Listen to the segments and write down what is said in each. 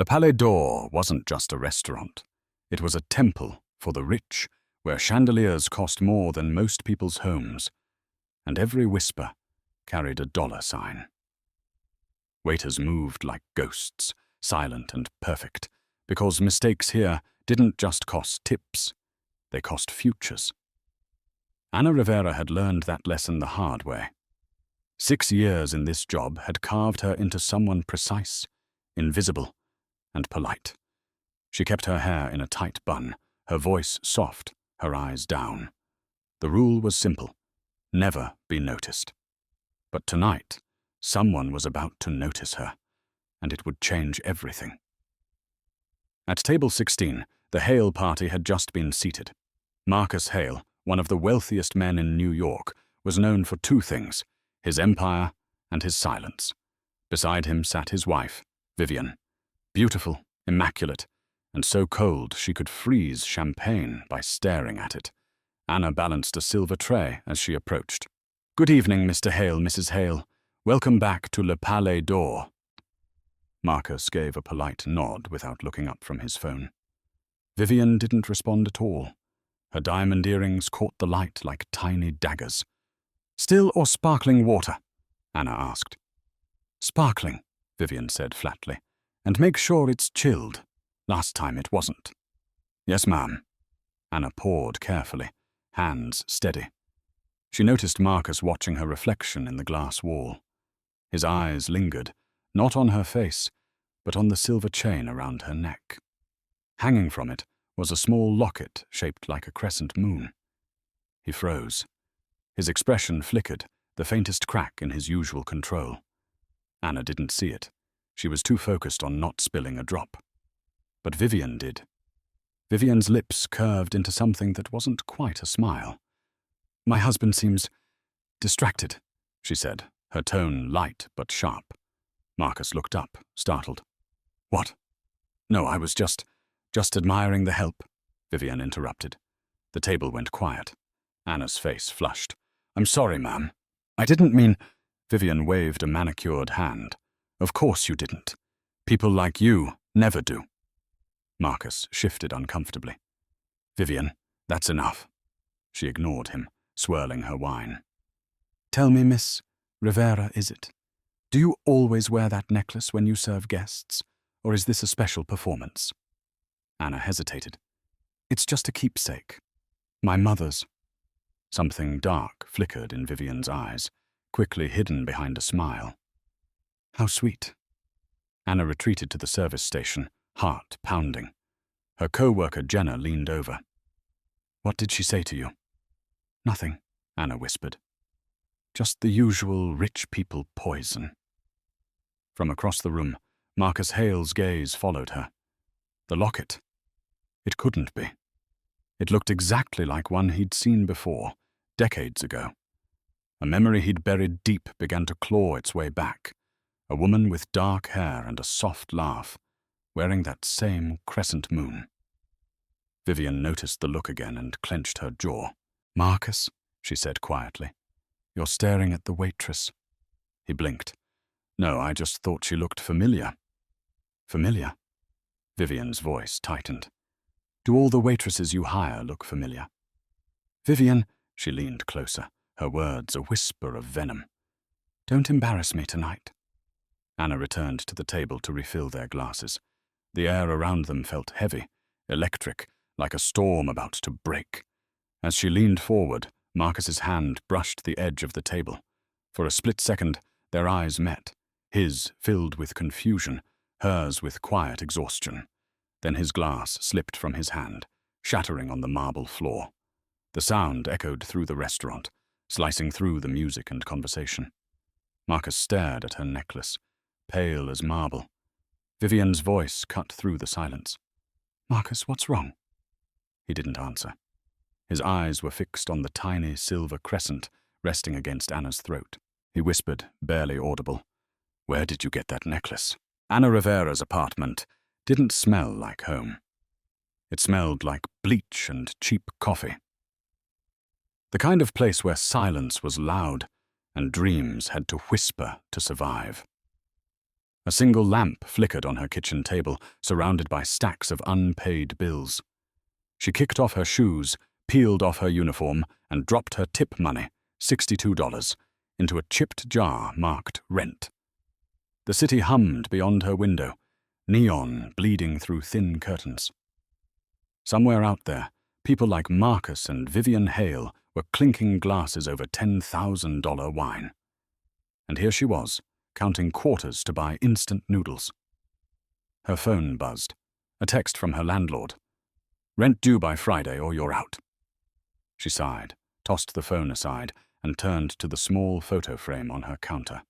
Le Palais d'Or wasn't just a restaurant. It was a temple for the rich, where chandeliers cost more than most people's homes, and every whisper carried a dollar sign. Waiters moved like ghosts, silent and perfect, because mistakes here didn't just cost tips, they cost futures. Ana Rivera had learned that lesson the hard way. 6 years in this job had carved her into someone precise, invisible, and polite. She kept her hair in a tight bun, her voice soft, her eyes down. The rule was simple: never be noticed. But tonight, someone was about to notice her, and it would change everything. At table 16, the Hale party had just been seated. Marcus Hale, one of the wealthiest men in New York, was known for two things: his empire and his silence. Beside him sat his wife, Vivian, beautiful, immaculate, and so cold she could freeze champagne by staring at it. Ana balanced a silver tray as she approached. "Good evening, Mr. Hale, Mrs. Hale. Welcome back to Le Palais d'Or." Marcus gave a polite nod without looking up from his phone. Vivian didn't respond at all. Her diamond earrings caught the light like tiny daggers. "Still or sparkling water?" Ana asked. "Sparkling," Vivian said flatly. "And make sure it's chilled. Last time it wasn't." "Yes, ma'am." Ana poured carefully, hands steady. She noticed Marcus watching her reflection in the glass wall. His eyes lingered, not on her face, but on the silver chain around her neck. Hanging from it was a small locket shaped like a crescent moon. He froze. His expression flickered, the faintest crack in his usual control. Ana didn't see it. She was too focused on not spilling a drop. But Vivian did. Vivian's lips curved into something that wasn't quite a smile. "My husband seems distracted," she said, her tone light but sharp. Marcus looked up, startled. "What?" "No, I was just admiring the help," Vivian interrupted. The table went quiet. Ana's face flushed. "I'm sorry, ma'am. I didn't mean—" Vivian waved a manicured hand. "Of course you didn't. People like you never do." Marcus shifted uncomfortably. "Vivian, that's enough." She ignored him, swirling her wine. "Tell me, Miss Rivera, is it? Do you always wear that necklace when you serve guests, or is this a special performance?" Ana hesitated. "It's just a keepsake. My mother's." Something dark flickered in Vivian's eyes, quickly hidden behind a smile. "How sweet." Ana retreated to the service station, heart pounding. Her co-worker Jenna leaned over. "What did she say to you?" "Nothing," Ana whispered. "Just the usual rich people poison." From across the room, Marcus Hale's gaze followed her. The locket. It couldn't be. It looked exactly like one he'd seen before, decades ago. A memory he'd buried deep began to claw its way back. A woman with dark hair and a soft laugh, wearing that same crescent moon. Vivian noticed the look again and clenched her jaw. "Marcus," she said quietly, "you're staring at the waitress." He blinked. "No, I just thought she looked familiar." "Familiar?" Vivian's voice tightened. "Do all the waitresses you hire look familiar?" "Vivian," she leaned closer, her words a whisper of venom. "Don't embarrass me tonight." Ana returned to the table to refill their glasses. The air around them felt heavy, electric, like a storm about to break. As she leaned forward, Marcus's hand brushed the edge of the table. For a split second, their eyes met, his filled with confusion, hers with quiet exhaustion. Then his glass slipped from his hand, shattering on the marble floor. The sound echoed through the restaurant, slicing through the music and conversation. Marcus stared at her necklace, pale as marble. Vivian's voice cut through the silence. "Marcus, what's wrong?" He didn't answer. His eyes were fixed on the tiny silver crescent resting against Ana's throat. He whispered, barely audible, "Where did you get that necklace?" Ana Rivera's apartment didn't smell like home. It smelled like bleach and cheap coffee. The kind of place where silence was loud and dreams had to whisper to survive. A single lamp flickered on her kitchen table, surrounded by stacks of unpaid bills. She kicked off her shoes, peeled off her uniform, and dropped her tip money, $62, into a chipped jar marked rent. The city hummed beyond her window, neon bleeding through thin curtains. Somewhere out there, people like Marcus and Vivian Hale were clinking glasses over $10,000 wine. And here she was, counting quarters to buy instant noodles. Her phone buzzed. A text from her landlord. "Rent due by Friday or you're out." She sighed, tossed the phone aside, and turned to the small photo frame on her counter.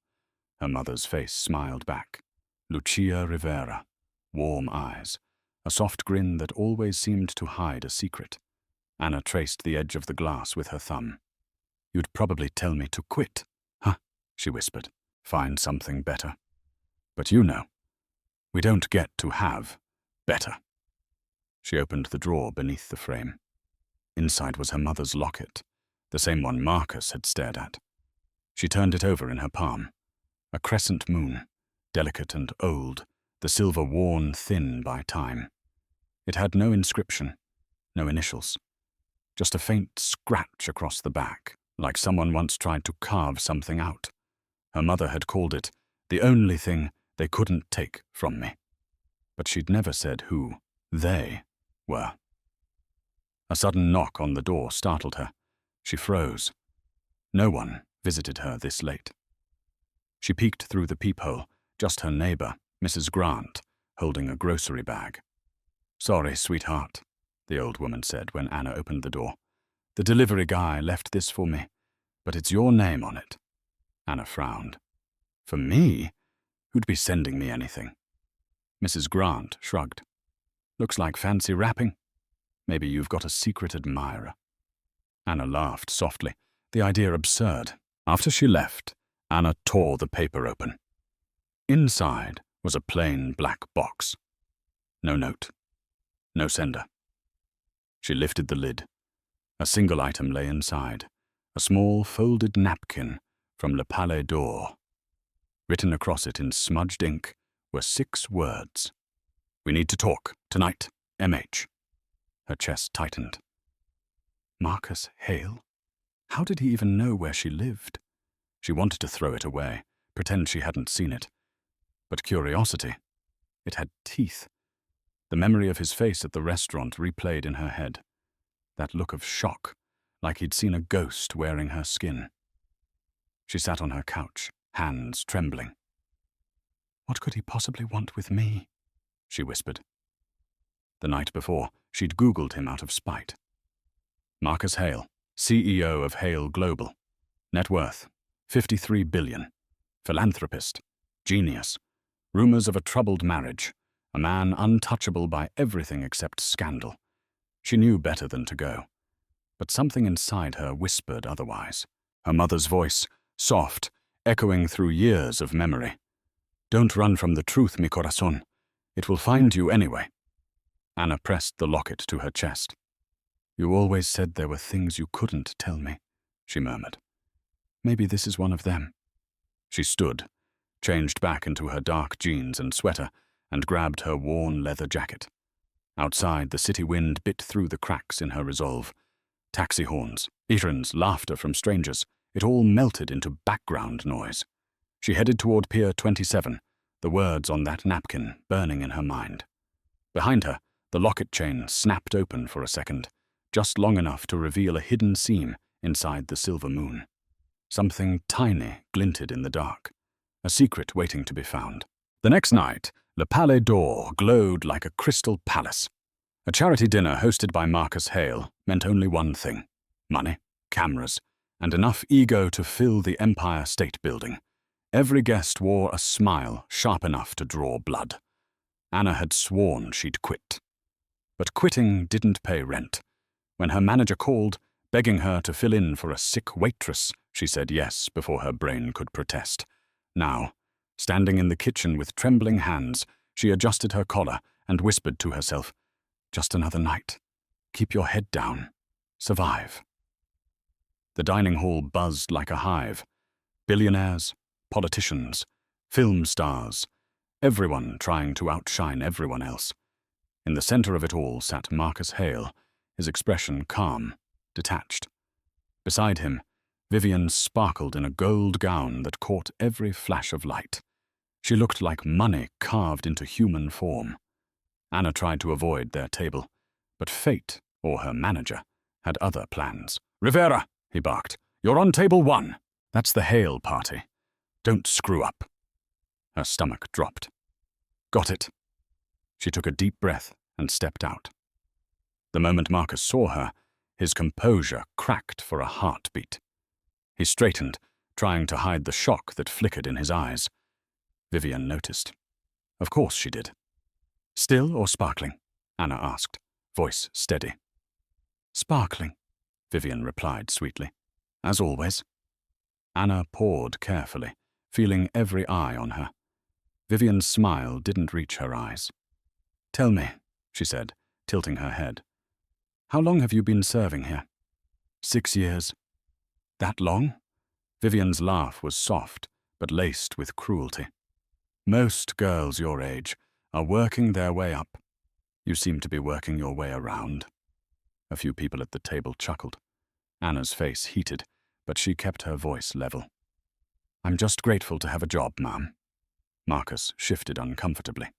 Her mother's face smiled back. Lucia Rivera, warm eyes, a soft grin that always seemed to hide a secret. Anna traced the edge of the glass with her thumb. "You'd probably tell me to quit." "Huh," she whispered. "Find something better." "But you know, we don't get to have better." She opened the drawer beneath the frame. Inside was her mother's locket, the same one Marcus had stared at. She turned it over in her palm. A crescent moon, delicate and old, the silver worn thin by time. It had no inscription, no initials. Just a faint scratch across the back, like someone once tried to carve something out. Her mother had called it the only thing they couldn't take from me. But she'd never said who they were. A sudden knock on the door startled her. She froze. No one visited her this late. She peeked through the peephole, just her neighbor, Mrs. Grant, holding a grocery bag. "Sorry, sweetheart," the old woman said when Anna opened the door. "The delivery guy left this for me, but it's your name on it." Anna frowned. "For me? Who'd be sending me anything?" Mrs. Grant shrugged. "Looks like fancy wrapping. Maybe you've got a secret admirer." Anna laughed softly, the idea absurd. After she left, Anna tore the paper open. Inside was a plain black box. No note. No sender. She lifted the lid. A single item lay inside, a small folded napkin from Le Palais d'Or. Written across it in smudged ink were 6 words. "We need to talk, tonight, MH." Her chest tightened. Marcus Hale? How did he even know where she lived? She wanted to throw it away, pretend she hadn't seen it. But curiosity, it had teeth. The memory of his face at the restaurant replayed in her head. That look of shock, like he'd seen a ghost wearing her skin. She sat on her couch, hands trembling. "What could he possibly want with me?" she whispered. The night before, she'd Googled him out of spite. Marcus Hale, CEO of Hale Global. Net worth, $53 billion. Philanthropist. Genius. Rumors of a troubled marriage. A man untouchable by everything except scandal. She knew better than to go. But something inside her whispered otherwise. Her mother's voice, soft, echoing through years of memory. "Don't run from the truth, mi corazón. It will find you anyway." Anna pressed the locket to her chest. "You always said there were things you couldn't tell me," she murmured. "Maybe this is one of them." She stood, changed back into her dark jeans and sweater, and grabbed her worn leather jacket. Outside, the city wind bit through the cracks in her resolve. Taxi horns, errands, laughter from strangers, it all melted into background noise. She headed toward Pier 27, the words on that napkin burning in her mind. Behind her, the locket chain snapped open for a second, just long enough to reveal a hidden seam inside the silver moon. Something tiny glinted in the dark, a secret waiting to be found. The next night, Le Palais d'Or glowed like a crystal palace. A charity dinner hosted by Marcus Hale meant only one thing: money, cameras, and enough ego to fill the Empire State Building. Every guest wore a smile sharp enough to draw blood. Anna had sworn she'd quit. But quitting didn't pay rent. When her manager called, begging her to fill in for a sick waitress, she said yes before her brain could protest. Now, standing in the kitchen with trembling hands, she adjusted her collar and whispered to herself, "Just another night. Keep your head down. Survive." The dining hall buzzed like a hive. Billionaires, politicians, film stars, everyone trying to outshine everyone else. In the center of it all sat Marcus Hale, his expression calm, detached. Beside him, Vivian sparkled in a gold gown that caught every flash of light. She looked like money carved into human form. Anna tried to avoid their table, but fate, or her manager, had other plans. "Rivera," he barked, "you're on table 1. That's the Hale party. Don't screw up." Her stomach dropped. "Got it." She took a deep breath and stepped out. The moment Marcus saw her, his composure cracked for a heartbeat. He straightened, trying to hide the shock that flickered in his eyes. Vivian noticed. Of course she did. "Still or sparkling?" Anna asked, voice steady. "Sparkling," Vivian replied sweetly. "As always." Anna poured carefully, feeling every eye on her. Vivian's smile didn't reach her eyes. "Tell me," she said, tilting her head. "How long have you been serving here?" 6 years. "That long?" Vivian's laugh was soft, but laced with cruelty. "Most girls your age are working their way up. You seem to be working your way around." A few people at the table chuckled. Anna's face heated, but she kept her voice level. "I'm just grateful to have a job, ma'am." Marcus shifted uncomfortably.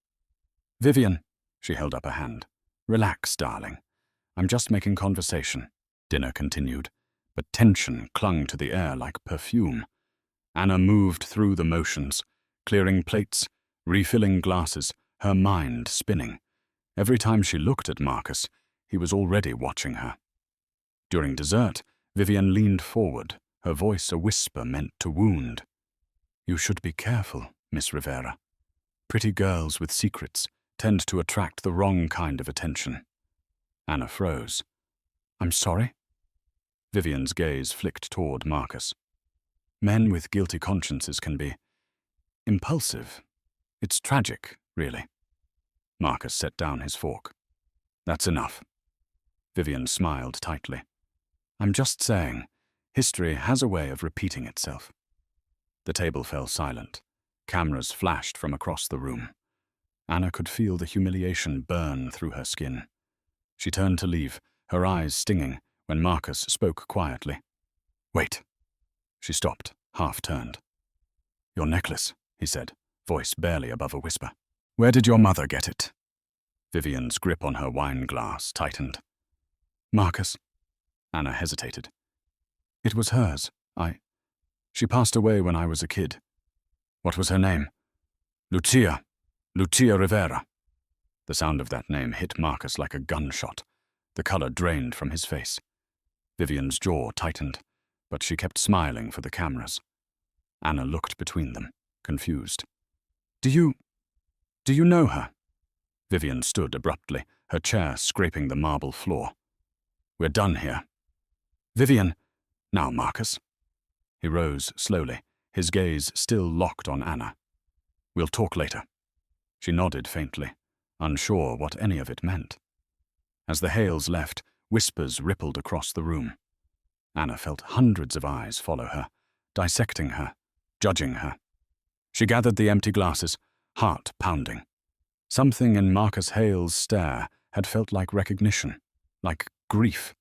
"Vivian," she held up a hand. "Relax, darling. I'm just making conversation." Dinner continued, but tension clung to the air like perfume. Anna moved through the motions, clearing plates, refilling glasses, her mind spinning. Every time she looked at Marcus, he was already watching her. During dessert, Vivian leaned forward, her voice a whisper meant to wound. "You should be careful, Miss Rivera. Pretty girls with secrets tend to attract the wrong kind of attention." Anna froze. "I'm sorry?" Vivian's gaze flicked toward Marcus. "Men with guilty consciences can be impulsive. It's tragic, really." Marcus set down his fork. "That's enough." Vivian smiled tightly. "I'm just saying, history has a way of repeating itself." The table fell silent. Cameras flashed from across the room. Anna could feel the humiliation burn through her skin. She turned to leave, her eyes stinging, when Marcus spoke quietly. "Wait." She stopped, half-turned. "Your necklace," he said, voice barely above a whisper. "Where did your mother get it?" Vivian's grip on her wine glass tightened. "Marcus." Anna hesitated. "It was hers. She passed away when I was a kid." "What was her name?" "Lucia Rivera." The sound of that name hit Marcus like a gunshot. The color drained from his face. Vivian's jaw tightened, but she kept smiling for the cameras. Anna looked between them, confused. Do you know her?" Vivian stood abruptly, her chair scraping the marble floor. "We're done here." "Vivian." "Now, Marcus." He rose slowly, his gaze still locked on Anna. "We'll talk later." She nodded faintly, unsure what any of it meant. As the Hales left, whispers rippled across the room. Anna felt hundreds of eyes follow her, dissecting her, judging her. She gathered the empty glasses, heart pounding. Something in Marcus Hale's stare had felt like recognition, like grief,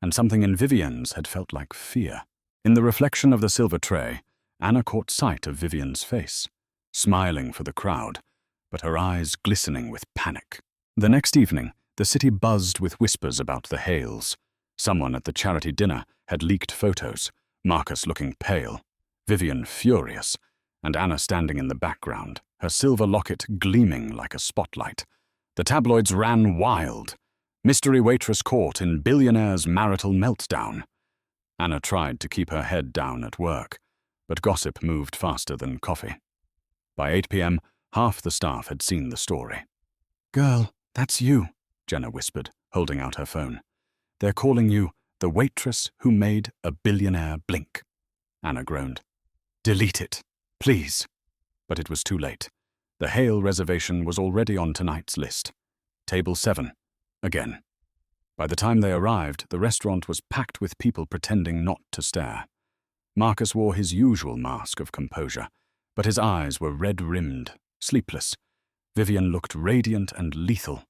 and something in Vivian's had felt like fear. In the reflection of the silver tray, Anna caught sight of Vivian's face, smiling for the crowd, but her eyes glistening with panic. The next evening, the city buzzed with whispers about the Hales. Someone at the charity dinner had leaked photos, Marcus looking pale, Vivian furious, and Anna standing in the background, her silver locket gleaming like a spotlight. The tabloids ran wild. Mystery waitress caught in billionaire's marital meltdown. Anna tried to keep her head down at work, but gossip moved faster than coffee. By 8 p.m., half the staff had seen the story. "Girl, that's you," Jenna whispered, holding out her phone. "They're calling you the waitress who made a billionaire blink." Anna groaned. "Delete it, please." But it was too late. The Hale reservation was already on tonight's list. Table 7, again. By the time they arrived, the restaurant was packed with people pretending not to stare. Marcus wore his usual mask of composure, but his eyes were red-rimmed, sleepless. Vivian looked radiant and lethal.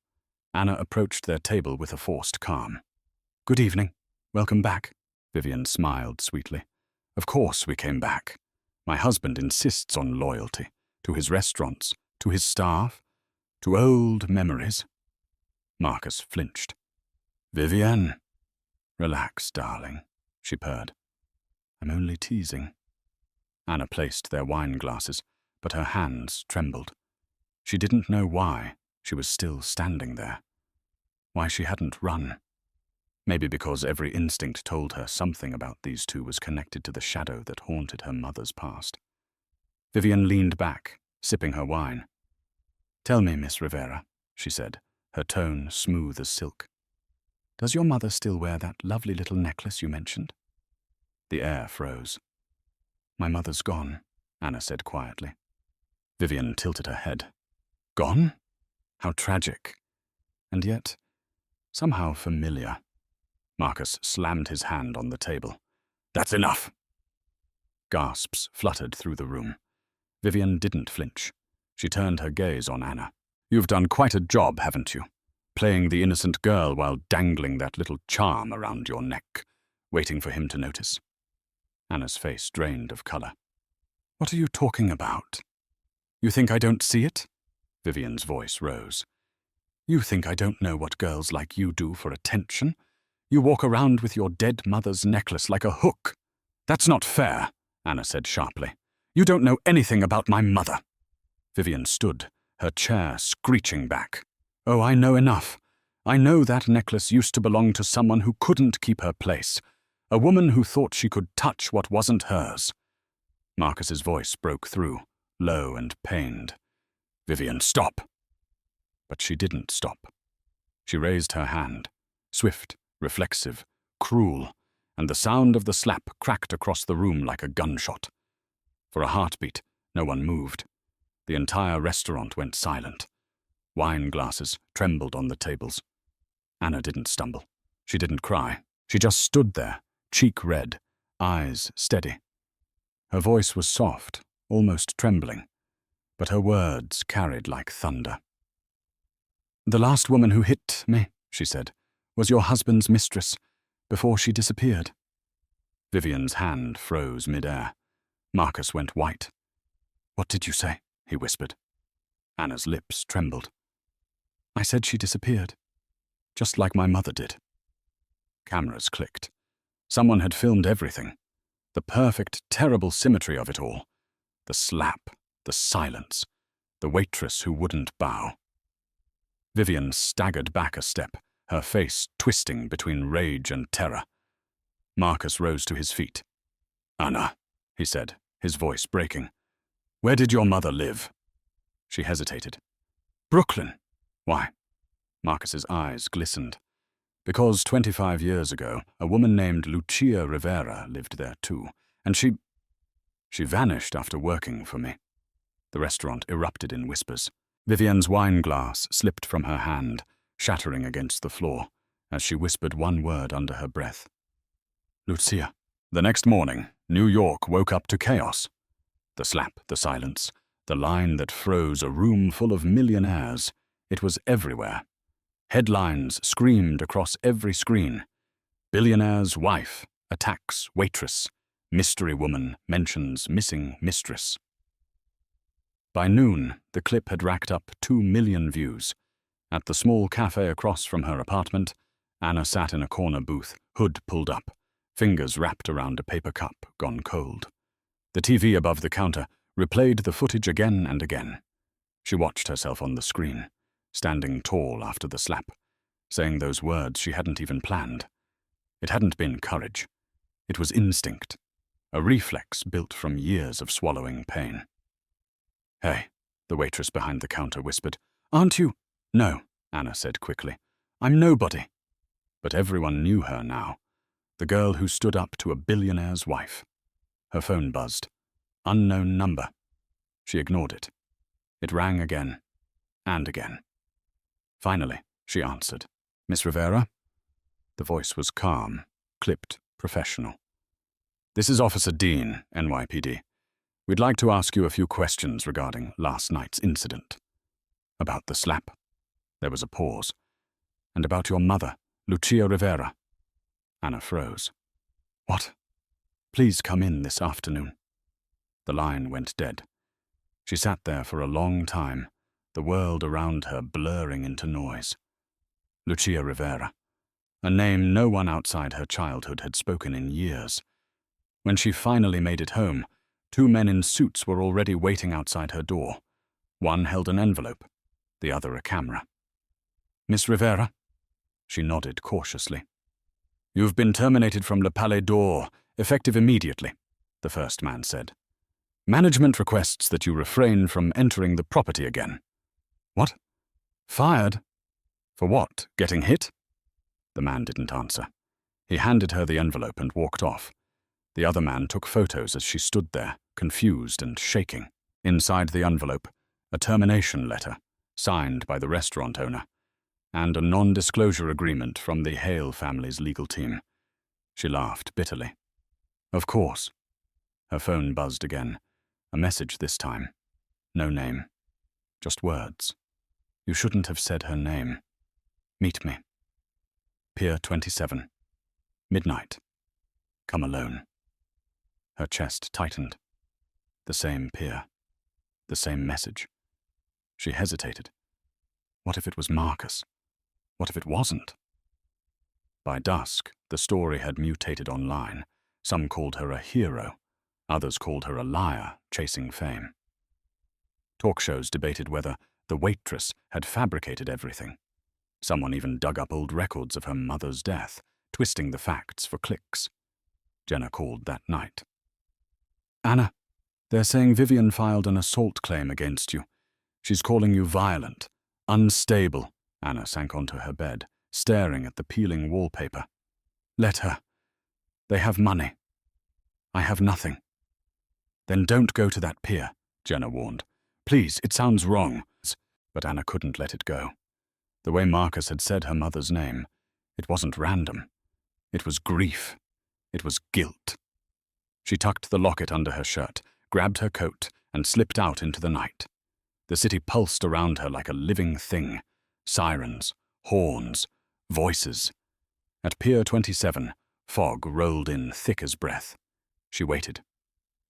Anna approached their table with a forced calm. "Good evening. Welcome back." Vivian smiled sweetly. "Of course we came back. My husband insists on loyalty. To his restaurants, to his staff, to old memories." Marcus flinched. "Vivian." "Relax, darling," she purred. "I'm only teasing." Anna placed their wine glasses, but her hands trembled. She didn't know why she was still standing there. Why she hadn't run. Maybe because every instinct told her something about these two was connected to the shadow that haunted her mother's past. Vivian leaned back, sipping her wine. "Tell me, Miss Rivera," she said, her tone smooth as silk. "Does your mother still wear that lovely little necklace you mentioned?" The air froze. "My mother's gone," Anna said quietly. Vivian tilted her head. "Gone? How tragic. And yet, somehow familiar." Marcus slammed his hand on the table. "That's enough!" Gasps fluttered through the room. Vivian didn't flinch. She turned her gaze on Anna. "You've done quite a job, haven't you? Playing the innocent girl while dangling that little charm around your neck, waiting for him to notice." Anna's face drained of color. "What are you talking about? You think I don't see it?" Vivian's voice rose. "You think I don't know what girls like you do for attention? You walk around with your dead mother's necklace like a hook." "That's not fair," Anna said sharply. "You don't know anything about my mother." Vivian stood, her chair screeching back. "Oh, I know enough. I know that necklace used to belong to someone who couldn't keep her place, a woman who thought she could touch what wasn't hers." Marcus's voice broke through, low and pained. "Vivian, stop." But she didn't stop. She raised her hand, swift, reflexive, cruel, and the sound of the slap cracked across the room like a gunshot. For a heartbeat, no one moved. The entire restaurant went silent. Wine glasses trembled on the tables. Anna didn't stumble. She didn't cry. She just stood there, cheek red, eyes steady. Her voice was soft, almost trembling, but her words carried like thunder. "The last woman who hit me," she said, "was your husband's mistress, before she disappeared." Vivian's hand froze midair. Marcus went white. "What did you say?" he whispered. Anna's lips trembled. "I said she disappeared, just like my mother did." Cameras clicked. Someone had filmed everything. The perfect, terrible symmetry of it all. The slap, the silence, the waitress who wouldn't bow. Vivian staggered back a step, her face twisting between rage and terror. Marcus rose to his feet. "Anna," he said, his voice breaking, "where did your mother live?" She hesitated. "Brooklyn." "Why?" Marcus's eyes glistened. "Because 25 years ago, a woman named Lucia Rivera lived there too, and she vanished after working for me." The restaurant erupted in whispers. Vivian's wine glass slipped from her hand, shattering against the floor, as she whispered one word under her breath. "Lucia." The next morning, New York woke up to chaos. The slap, the silence, the line that froze a room full of millionaires. It was everywhere. Headlines screamed across every screen. "Billionaire's wife attacks waitress. Mystery woman mentions missing mistress." By noon, the clip had racked up 2 million views. At the small cafe across from her apartment, Anna sat in a corner booth, hood pulled up, fingers wrapped around a paper cup gone cold. The TV above the counter replayed the footage again and again. She watched herself on the screen, standing tall after the slap, saying those words she hadn't even planned. It hadn't been courage. It was instinct, a reflex built from years of swallowing pain. "Hey," the waitress behind the counter whispered. "Aren't you—" "No," Anna said quickly. "I'm nobody." But everyone knew her now. The girl who stood up to a billionaire's wife. Her phone buzzed. Unknown number. She ignored it. It rang again, and again. Finally, she answered. "Miss Rivera?" The voice was calm, clipped, professional. "This is Officer Dean, NYPD. We'd like to ask you a few questions regarding last night's incident. About the slap. There was a pause. And about your mother, Lucia Rivera. Anna froze. What? Please come in this afternoon. The line went dead. She sat there for a long time, the world around her blurring into noise. Lucia Rivera, a name no one outside her childhood had spoken in years. When she finally made it home, 2 men in suits were already waiting outside her door. One held an envelope, the other a camera. Miss Rivera? She nodded cautiously. You've been terminated from Le Palais d'Or, effective immediately, the first man said. Management requests that you refrain from entering the property again. What? Fired? For what? Getting hit? The man didn't answer. He handed her the envelope and walked off. The other man took photos as she stood there, confused and shaking. Inside the envelope, a termination letter, signed by the restaurant owner, and a non-disclosure agreement from the Hale family's legal team. She laughed bitterly. Of course. Her phone buzzed again. A message this time. No name. Just words. You shouldn't have said her name. Meet me. Pier 27. Midnight. Come alone. Her chest tightened. The same pier. The same message. She hesitated. What if it was Marcus? What if it wasn't? By dusk, the story had mutated online. Some called her a hero. Others called her a liar, chasing fame. Talk shows debated whether the Waitress had fabricated everything. Someone even dug up old records of her mother's death, twisting the facts for clicks. Jenna called that night. Anna, they're saying Vivian filed an assault claim against you. She's calling you violent, unstable. Anna sank onto her bed, staring at the peeling wallpaper. Let her. They have money. I have nothing. Then don't go to that pier, Jenna warned. Please, it sounds wrong. But Anna couldn't let it go. The way Marcus had said her mother's name, it wasn't random. It was grief. It was guilt. She tucked the locket under her shirt, grabbed her coat, and slipped out into the night. The city pulsed around her like a living thing. Sirens, horns, voices. At Pier 27, fog rolled in thick as breath. She waited.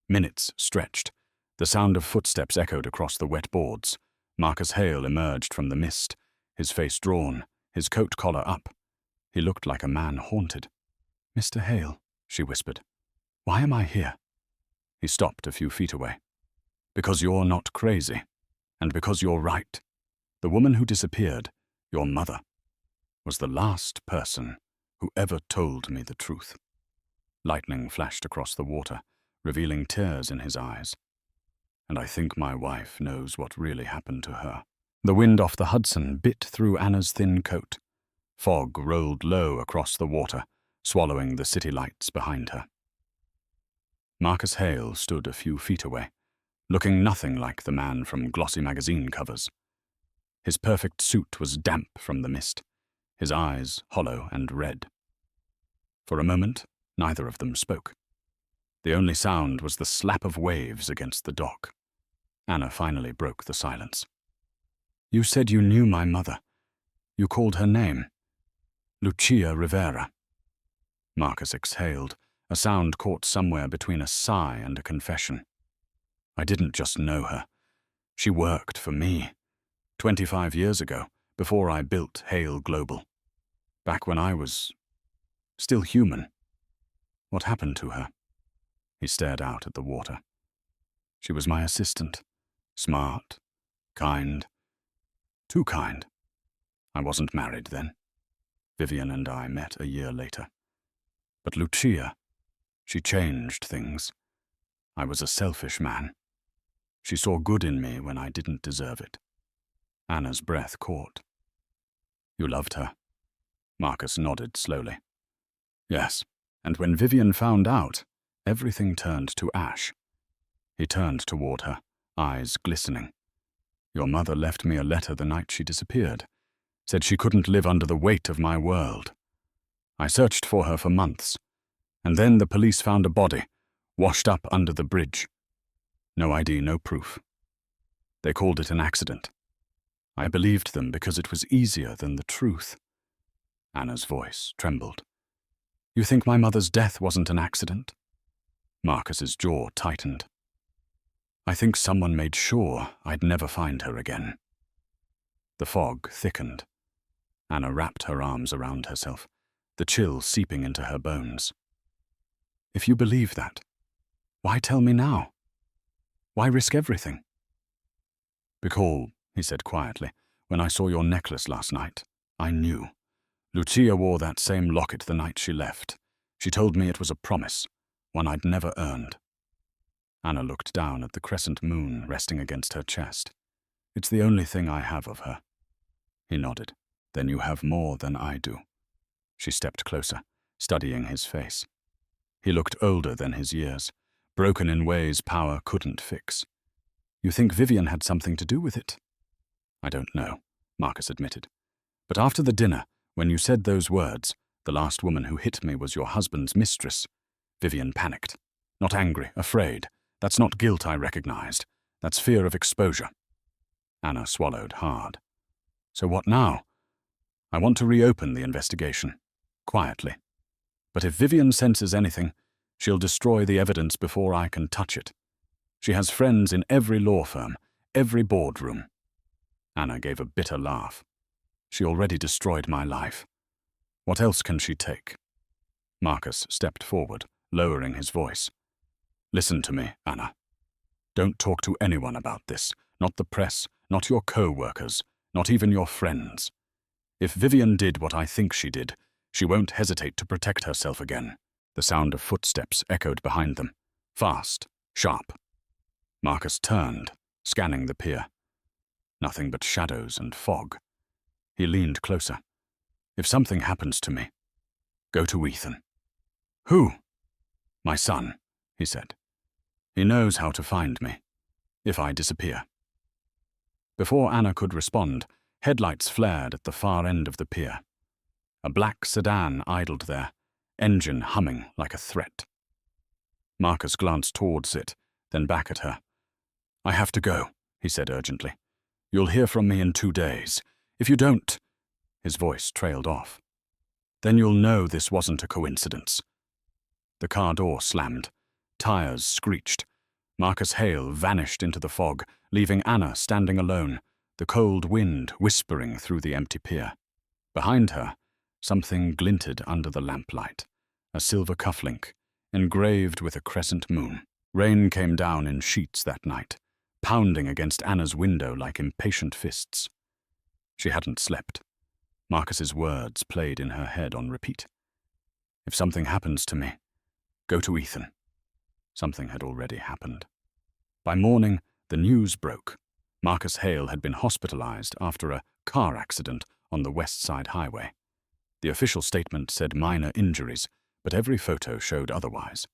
Minutes stretched. The sound of footsteps echoed across the wet boards. Marcus Hale emerged from the mist, his face drawn, his coat collar up. He looked like a man haunted. Mr. Hale, she whispered, why am I here? He stopped a few feet away. Because you're not crazy, and because you're right. The woman who disappeared, your mother, was the last person who ever told me the truth. Lightning flashed across the water, revealing tears in his eyes. And I think my wife knows what really happened to her. The wind off the Hudson bit through Anna's thin coat. Fog rolled low across the water, swallowing the city lights behind her. Marcus Hale stood a few feet away, looking nothing like the man from glossy magazine covers. His perfect suit was damp from the mist, his eyes hollow and red. For a moment, neither of them spoke. The only sound was the slap of waves against the dock. Anna finally broke the silence. You said you knew my mother. You called her name. Lucia Rivera. Marcus exhaled, a sound caught somewhere between a sigh and a confession. I didn't just know her. She worked for me. 25 years ago, before I built Hale Global. Back when I was still human. What happened to her? He stared out at the water. She was my assistant. Smart. Kind. Too kind. I wasn't married then. Vivian and I met a year later. But Lucia, she changed things. I was a selfish man. She saw good in me when I didn't deserve it. Anna's breath caught. You loved her? Marcus nodded slowly. Yes, and when Vivian found out, everything turned to ash. He turned toward her, eyes glistening. Your mother left me a letter the night she disappeared. Said she couldn't live under the weight of my world. I searched for her for months, and then the police found a body, washed up under the bridge. No ID, no proof. They called it an accident. I believed them because it was easier than the truth. Anna's voice trembled. You think my mother's death wasn't an accident? Marcus's jaw tightened. I think someone made sure I'd never find her again. The fog thickened. Anna wrapped her arms around herself, the chill seeping into her bones. If you believe that, why tell me now? Why risk everything? Because, he said quietly, when I saw your necklace last night, I knew. Lucia wore that same locket the night she left. She told me it was a promise, one I'd never earned. Anna looked down at the crescent moon resting against her chest. It's the only thing I have of her. He nodded. Then you have more than I do. She stepped closer, studying his face. He looked older than his years, broken in ways power couldn't fix. You think Vivian had something to do with it? I don't know, Marcus admitted. But after the dinner, when you said those words, the last woman who hit me was your husband's mistress, Vivian panicked. Not angry, afraid. That's not guilt I recognized. That's fear of exposure. Anna swallowed hard. So what now? I want to reopen the investigation. Quietly. But if Vivian senses anything, she'll destroy the evidence before I can touch it. She has friends in every law firm, every boardroom. Anna gave a bitter laugh. She already destroyed my life. What else can she take? Marcus stepped forward, lowering his voice. Listen to me, Anna. Don't talk to anyone about this, not the press, not your co-workers, not even your friends. If Vivian did what I think she did, she won't hesitate to protect herself again. The sound of footsteps echoed behind them, fast, sharp. Marcus turned, scanning the pier. Nothing but shadows and fog. He leaned closer. If something happens to me, go to Ethan. Who? My son, he said. He knows how to find me, if I disappear. Before Anna could respond, headlights flared at the far end of the pier. A black sedan idled there, engine humming like a threat. Marcus glanced towards it, then back at her. I have to go, he said urgently. You'll hear from me in 2 days. If you don't, his voice trailed off. Then you'll know this wasn't a coincidence. The car door slammed. Tires screeched. Marcus Hale vanished into the fog, leaving Anna standing alone, the cold wind whispering through the empty pier. Behind her, something glinted under the lamplight, a silver cufflink, engraved with a crescent moon. Rain came down in sheets that night, pounding against Anna's window like impatient fists. She hadn't slept. Marcus's words played in her head on repeat. If something happens to me, go to Ethan. Something had already happened. By morning, the news broke. Marcus Hale had been hospitalized after a car accident on the West Side Highway. The official statement said minor injuries, but every photo showed otherwise.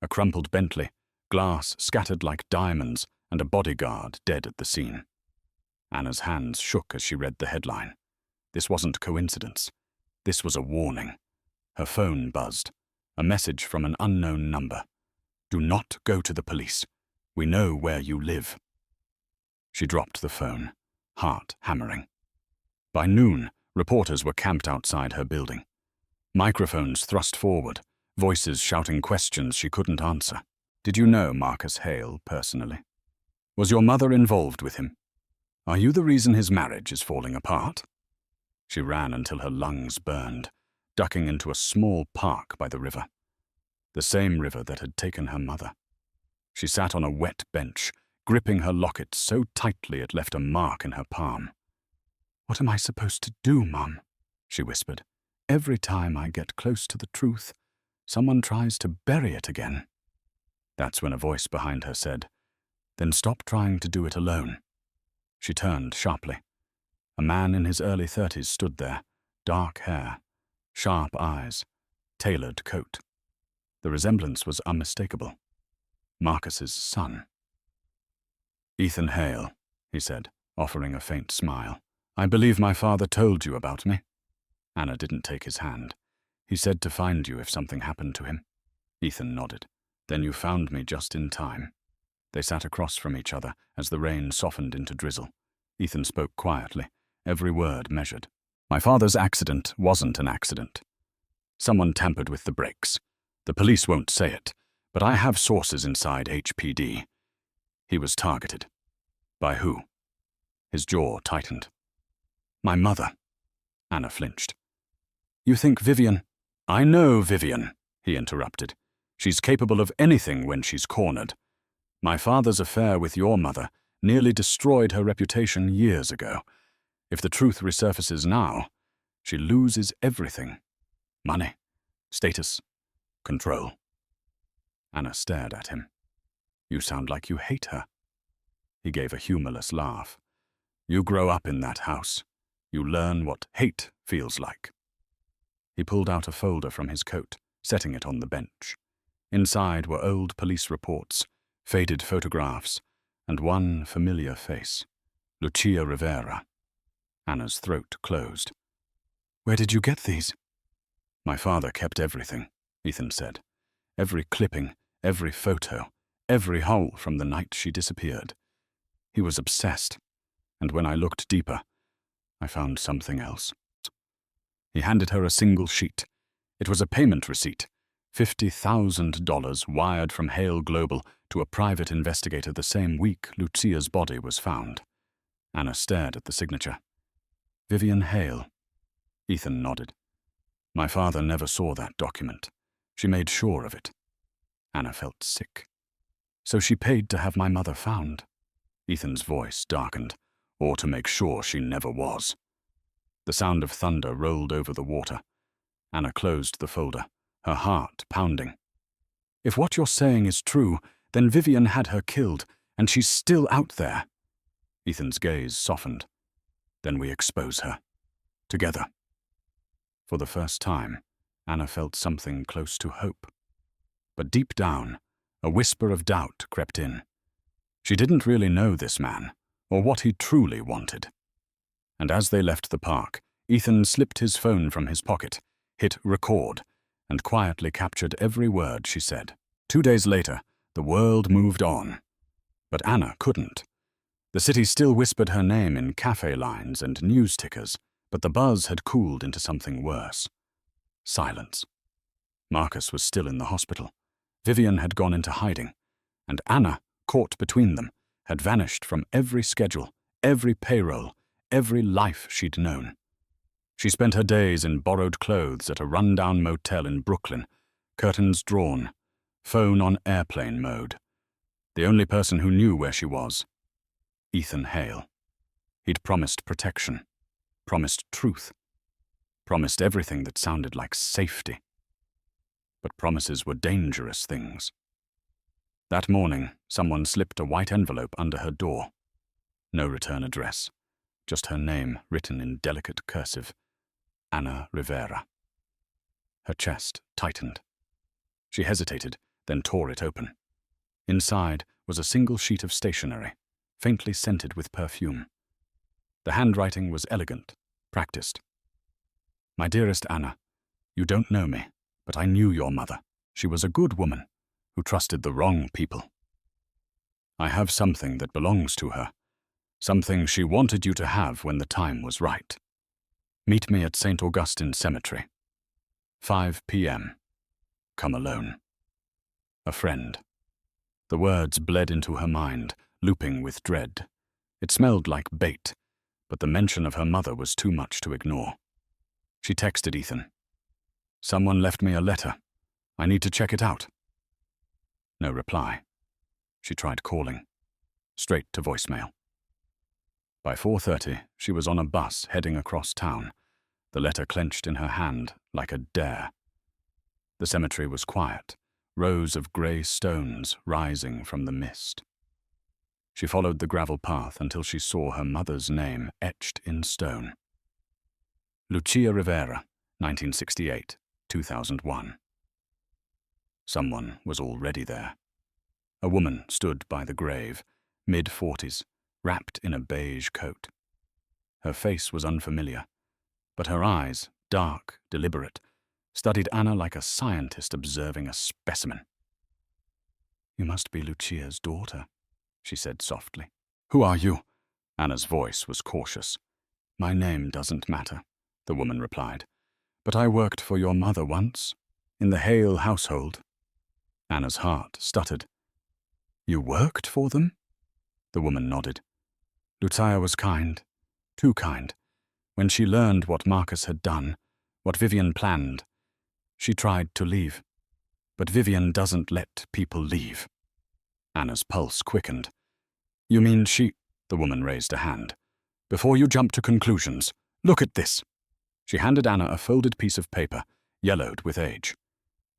A crumpled Bentley, glass scattered like diamonds, and a bodyguard dead at the scene. Anna's hands shook as she read the headline. This wasn't coincidence. This was a warning. Her phone buzzed. A message from an unknown number. Do not go to the police. We know where you live. She dropped the phone, heart hammering. By noon, reporters were camped outside her building. Microphones thrust forward, voices shouting questions she couldn't answer. Did you know Marcus Hale personally? Was your mother involved with him? Are you the reason his marriage is falling apart? She ran until her lungs burned, ducking into a small park by the river. The same river that had taken her mother. She sat on a wet bench, gripping her locket so tightly it left a mark in her palm. What am I supposed to do, Mum? She whispered. Every time I get close to the truth, someone tries to bury it again. That's when a voice behind her said, Then stop trying to do it alone. She turned sharply. A man in his early 30s stood there, dark hair, sharp eyes, tailored coat. The resemblance was unmistakable. Marcus's son. Ethan Hale, he said, offering a faint smile. I believe my father told you about me. Anna didn't take his hand. He said to find you if something happened to him. Ethan nodded. Then you found me just in time. They sat across from each other as the rain softened into drizzle. Ethan spoke quietly, every word measured. My father's accident wasn't an accident. Someone tampered with the brakes. The police won't say it, but I have sources inside HPD. He was targeted. By who? His jaw tightened. My mother. Anna flinched. You think Vivian? I know Vivian, he interrupted. She's capable of anything when she's cornered. My father's affair with your mother nearly destroyed her reputation years ago. If the truth resurfaces now, she loses everything. Money, status, control. Anna stared at him. You sound like you hate her. He gave a humorless laugh. You grow up in that house. You learn what hate feels like. He pulled out a folder from his coat, setting it on the bench. Inside were old police reports, faded photographs, and one familiar face, Lucia Rivera. Anna's throat closed. Where did you get these? My father kept everything, Ethan said. Every clipping, every photo, every hole from the night she disappeared. He was obsessed, and when I looked deeper, I found something else. He handed her a single sheet. It was a payment receipt, $50,000 wired from Hale Global to a private investigator the same week Lucia's body was found. Anna stared at the signature. Vivian Hale. Ethan nodded. My father never saw that document. She made sure of it. Anna felt sick. So she paid to have my mother found. Ethan's voice darkened, or to make sure she never was. The sound of thunder rolled over the water. Anna closed the folder, her heart pounding. If what you're saying is true, then Vivian had her killed, and she's still out there. Ethan's gaze softened. Then we expose her. Together. For the first time, Anna felt something close to hope. But deep down, a whisper of doubt crept in. She didn't really know this man, or what he truly wanted. And as they left the park, Ethan slipped his phone from his pocket, hit record, and quietly captured every word she said. 2 days later, the world moved on. But Anna couldn't. The city still whispered her name in cafe lines and news tickers, but the buzz had cooled into something worse. Silence. Marcus was still in the hospital. Vivian had gone into hiding, and Anna, caught between them, had vanished from every schedule, every payroll, every life she'd known. She spent her days in borrowed clothes at a rundown motel in Brooklyn, curtains drawn, phone on airplane mode. The only person who knew where she was, Ethan Hale. He'd promised protection, promised truth, promised everything that sounded like safety. But promises were dangerous things. That morning, someone slipped a white envelope under her door. No return address, just her name written in delicate cursive, Anna Rivera. Her chest tightened. She hesitated, then tore it open. Inside was a single sheet of stationery, faintly scented with perfume. The handwriting was elegant, practiced. My dearest Anna, you don't know me, but I knew your mother. She was a good woman who trusted the wrong people. I have something that belongs to her, something she wanted you to have when the time was right. Meet me at St. Augustine Cemetery. 5 p.m. Come alone. A friend. The words bled into her mind, looping with dread. It smelled like bait, but the mention of her mother was too much to ignore. She texted Ethan. Someone left me a letter. I need to check it out. No reply. She tried calling. Straight to voicemail. By 4:30, she was on a bus heading across town, the letter clenched in her hand like a dare. The cemetery was quiet, rows of grey stones rising from the mist. She followed the gravel path until she saw her mother's name etched in stone. Lucia Rivera, 1968-2001. Someone was already there. A woman stood by the grave, mid-40s, wrapped in a beige coat. Her face was unfamiliar, but her eyes, dark, deliberate, studied Anna like a scientist observing a specimen. You must be Lucia's daughter, she said softly. Who are you? Anna's voice was cautious. My name doesn't matter, the woman replied. But I worked for your mother once, in the Hale household. Anna's heart stuttered. You worked for them? The woman nodded. Lucia was kind, too kind. When she learned what Marcus had done, what Vivian planned, she tried to leave. But Vivian doesn't let people leave. Anna's pulse quickened. You mean she... The woman raised a hand. Before you jump to conclusions, look at this. She handed Anna a folded piece of paper, yellowed with age.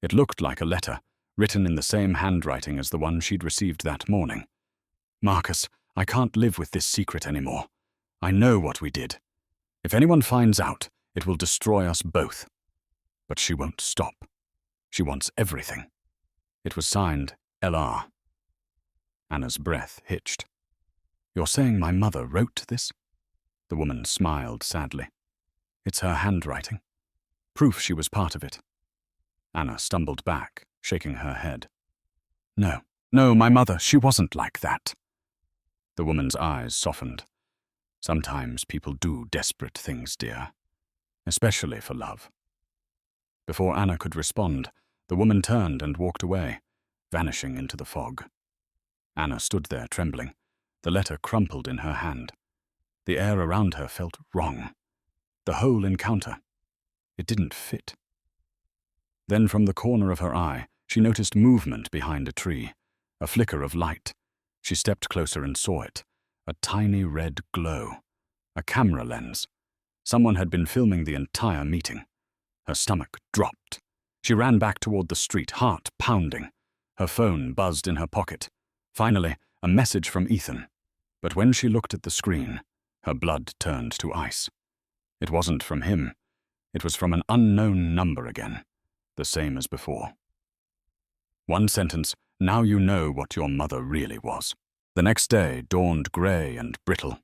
It looked like a letter, written in the same handwriting as the one she'd received that morning. Marcus, I can't live with this secret anymore. I know what we did. If anyone finds out, it will destroy us both. But she won't stop. She wants everything. It was signed L.R. Anna's breath hitched. You're saying my mother wrote this? The woman smiled sadly. It's her handwriting. Proof she was part of it. Anna stumbled back, shaking her head. No, my mother, she wasn't like that. The woman's eyes softened. Sometimes people do desperate things, dear. Especially for love. Before Anna could respond, the woman turned and walked away, vanishing into the fog. Anna stood there trembling, the letter crumpled in her hand. The air around her felt wrong. The whole encounter. It didn't fit. Then from the corner of her eye, she noticed movement behind a tree, a flicker of light. She stepped closer and saw it, a tiny red glow, a camera lens. Someone had been filming the entire meeting. Her stomach dropped. She ran back toward the street, heart pounding. Her phone buzzed in her pocket. Finally, a message from Ethan. But when she looked at the screen, her blood turned to ice. It wasn't from him. It was from an unknown number again, the same as before. One sentence, now you know what your mother really was. The next day dawned grey and brittle.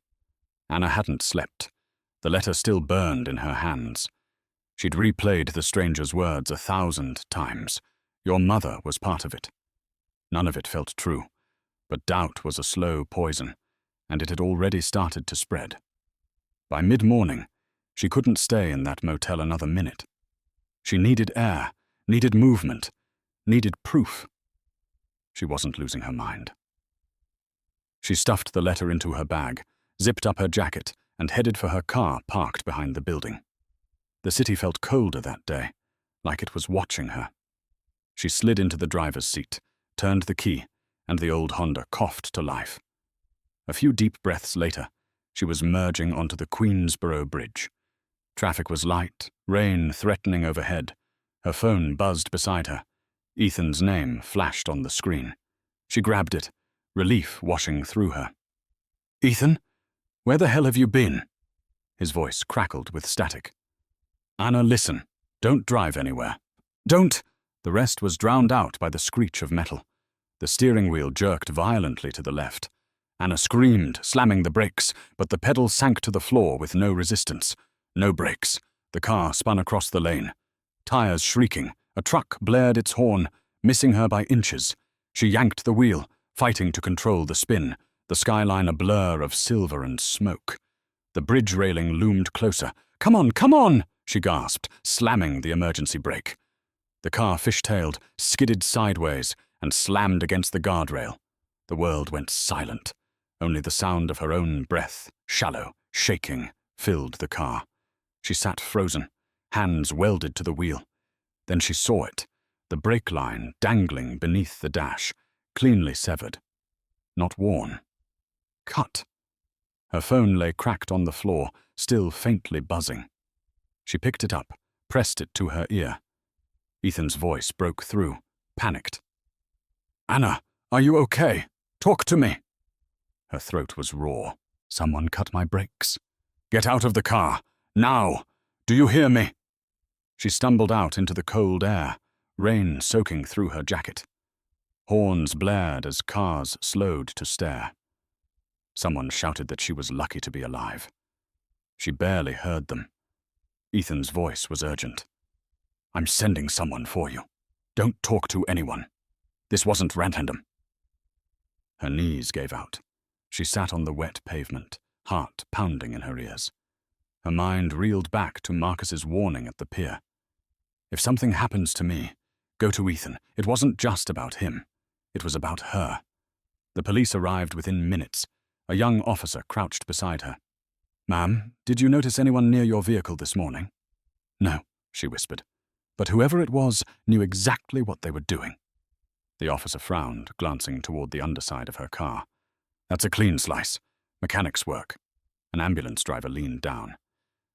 Anna hadn't slept. The letter still burned in her hands. She'd replayed the stranger's words 1,000 times. Your mother was part of it. None of it felt true, but doubt was a slow poison, and it had already started to spread. By mid-morning, she couldn't stay in that motel another minute. She needed air, needed movement, needed proof. She wasn't losing her mind. She stuffed the letter into her bag, zipped up her jacket, and headed for her car parked behind the building. The city felt colder that day, like it was watching her. She slid into the driver's seat, turned the key, and the old Honda coughed to life. A few deep breaths later, she was merging onto the Queensboro Bridge. Traffic was light, rain threatening overhead. Her phone buzzed beside her. Ethan's name flashed on the screen. She grabbed it, relief washing through her. Ethan? Where the hell have you been? His voice crackled with static. Anna, listen. Don't drive anywhere. Don't! The rest was drowned out by the screech of metal. The steering wheel jerked violently to the left. Anna screamed, slamming the brakes, but the pedal sank to the floor with no resistance. No brakes. The car spun across the lane. Tires shrieking. A truck blared its horn, missing her by inches. She yanked the wheel, fighting to control the spin, the skyline a blur of silver and smoke. The bridge railing loomed closer. Come on, come on! She gasped, slamming the emergency brake. The car fishtailed, skidded sideways, and slammed against the guardrail. The world went silent. Only the sound of her own breath, shallow, shaking, filled the car. She sat frozen, hands welded to the wheel. Then she saw it, the brake line dangling beneath the dash, cleanly severed. Not worn. Cut. Her phone lay cracked on the floor, still faintly buzzing. She picked it up, pressed it to her ear. Ethan's voice broke through, panicked. Anna, are you okay? Talk to me. Her throat was raw. Someone cut my brakes. Get out of the car. Now. Do you hear me? She stumbled out into the cold air, rain soaking through her jacket. Horns blared as cars slowed to stare. Someone shouted that she was lucky to be alive. She barely heard them. Ethan's voice was urgent. I'm sending someone for you. Don't talk to anyone. This wasn't random. Her knees gave out. She sat on the wet pavement, heart pounding in her ears. Her mind reeled back to Marcus's warning at the pier. If something happens to me, go to Ethan. It wasn't just about him. It was about her. The police arrived within minutes. A young officer crouched beside her. "Ma'am, did you notice anyone near your vehicle this morning?" "No," she whispered. But whoever it was knew exactly what they were doing. The officer frowned, glancing toward the underside of her car. "That's a clean slice. Mechanic's work." An ambulance driver leaned down.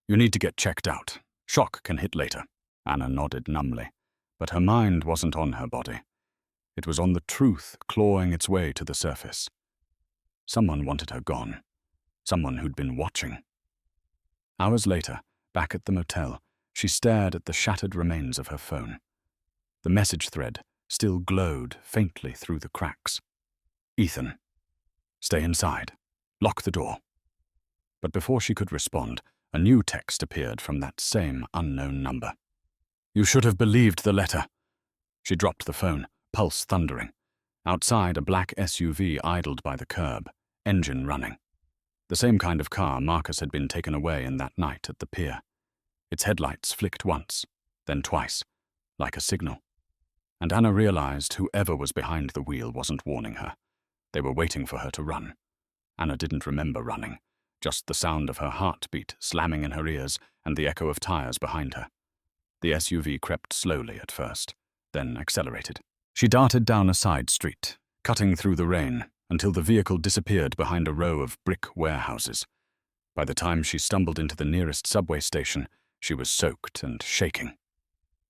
"You need to get checked out. Shock can hit later." Anna nodded numbly, but her mind wasn't on her body. It was on the truth clawing its way to the surface. Someone wanted her gone. Someone who'd been watching. Hours later, back at the motel, she stared at the shattered remains of her phone. The message thread still glowed faintly through the cracks. "Ethan, stay inside. Lock the door." But before she could respond, a new text appeared from that same unknown number. "You should have believed the letter." She dropped the phone, pulse thundering. Outside, a black SUV idled by the curb, engine running. The same kind of car Marcus had been taken away in that night at the pier. Its headlights flicked once, then twice, like a signal. And Anna realized whoever was behind the wheel wasn't warning her. They were waiting for her to run. Anna didn't remember running, just the sound of her heartbeat slamming in her ears and the echo of tires behind her. The SUV crept slowly at first, then accelerated. She darted down a side street, cutting through the rain until the vehicle disappeared behind a row of brick warehouses. By the time she stumbled into the nearest subway station, she was soaked and shaking.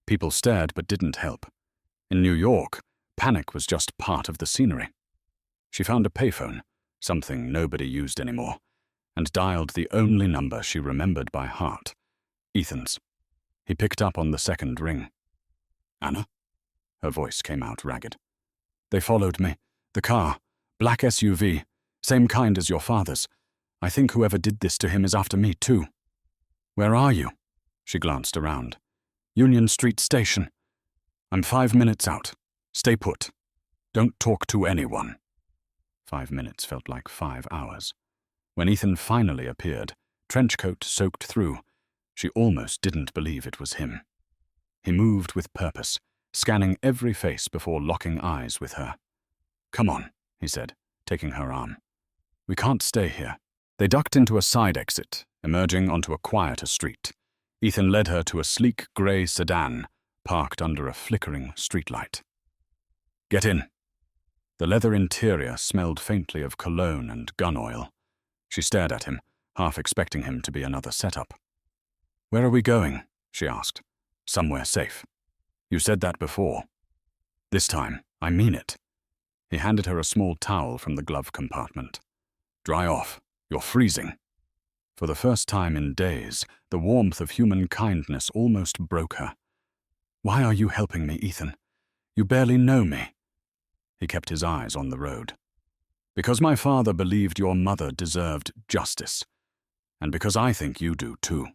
People stared but didn't help. In New York, panic was just part of the scenery. She found a payphone, something nobody used anymore, and dialed the only number she remembered by heart, Ethan's. He picked up on the second ring. "Anna?" Her voice came out ragged. "They followed me. The car. Black SUV. Same kind as your father's. I think whoever did this to him is after me, too." "Where are you?" She glanced around. "Union Street Station. I'm 5 minutes out. Stay put. Don't talk to anyone." 5 minutes felt like 5 hours. When Ethan finally appeared, trenchcoat soaked through, she almost didn't believe it was him. He moved with purpose, scanning every face before locking eyes with her. "Come on," he said, taking her arm. "We can't stay here." They ducked into a side exit, emerging onto a quieter street. Ethan led her to a sleek grey sedan, parked under a flickering streetlight. "Get in." The leather interior smelled faintly of cologne and gun oil. She stared at him, half expecting him to be another setup. "Where are we going?" she asked. "Somewhere safe." "You said that before." "This time, I mean it." He handed her a small towel from the glove compartment. "Dry off. You're freezing." For the first time in days, the warmth of human kindness almost broke her. "Why are you helping me, Ethan? You barely know me." He kept his eyes on the road. "Because my father believed your mother deserved justice. And because I think you do, too."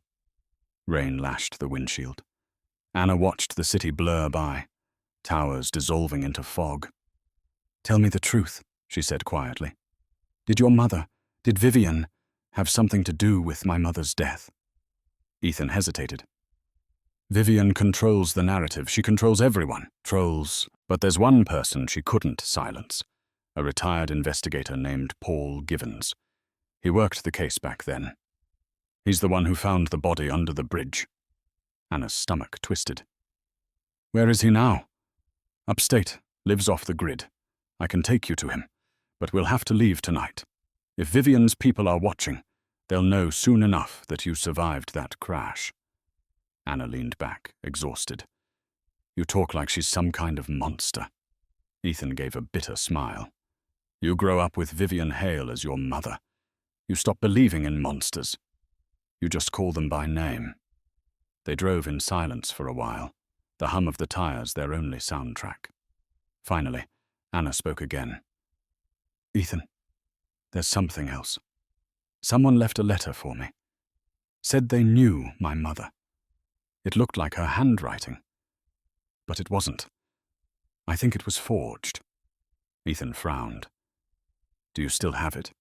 Rain lashed the windshield. Anna watched the city blur by, towers dissolving into fog. "Tell me the truth," she said quietly. Did Vivian, have something to do with my mother's death?" Ethan hesitated. "Vivian controls the narrative. She controls everyone. But there's one person she couldn't silence. A retired investigator named Paul Givens. He worked the case back then. He's the one who found the body under the bridge." Anna's stomach twisted. "Where is he now?" "Upstate. Lives off the grid. I can take you to him, but we'll have to leave tonight. If Vivian's people are watching, they'll know soon enough that you survived that crash." Anna leaned back, exhausted. "You talk like she's some kind of monster." Ethan gave a bitter smile. "You grow up with Vivian Hale as your mother. You stop believing in monsters. You just call them by name." They drove in silence for a while, the hum of the tires their only soundtrack. Finally, Anna spoke again. "Ethan, there's something else. Someone left a letter for me. Said they knew my mother. It looked like her handwriting. But it wasn't. I think it was forged." Ethan frowned. Do you still have it?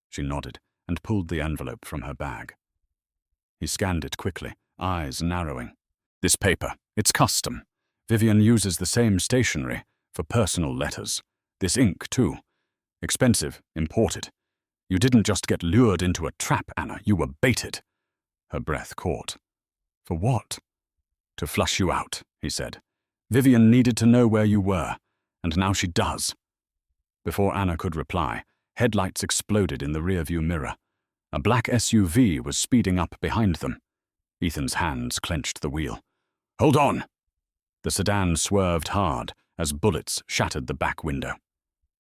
She nodded and pulled the envelope from her bag. He scanned it quickly, eyes narrowing. This paper, it's custom. Vivian uses the same stationery for personal letters. This ink, too. Expensive, imported. You didn't just get lured into a trap, Anna. You were baited. Her breath caught. For what? To flush you out, he said. Vivian needed to know where you were, and now she does. Before Anna could reply, headlights exploded in the rearview mirror. A black SUV was speeding up behind them. Ethan's hands clenched the wheel. Hold on! The sedan swerved hard as bullets shattered the back window.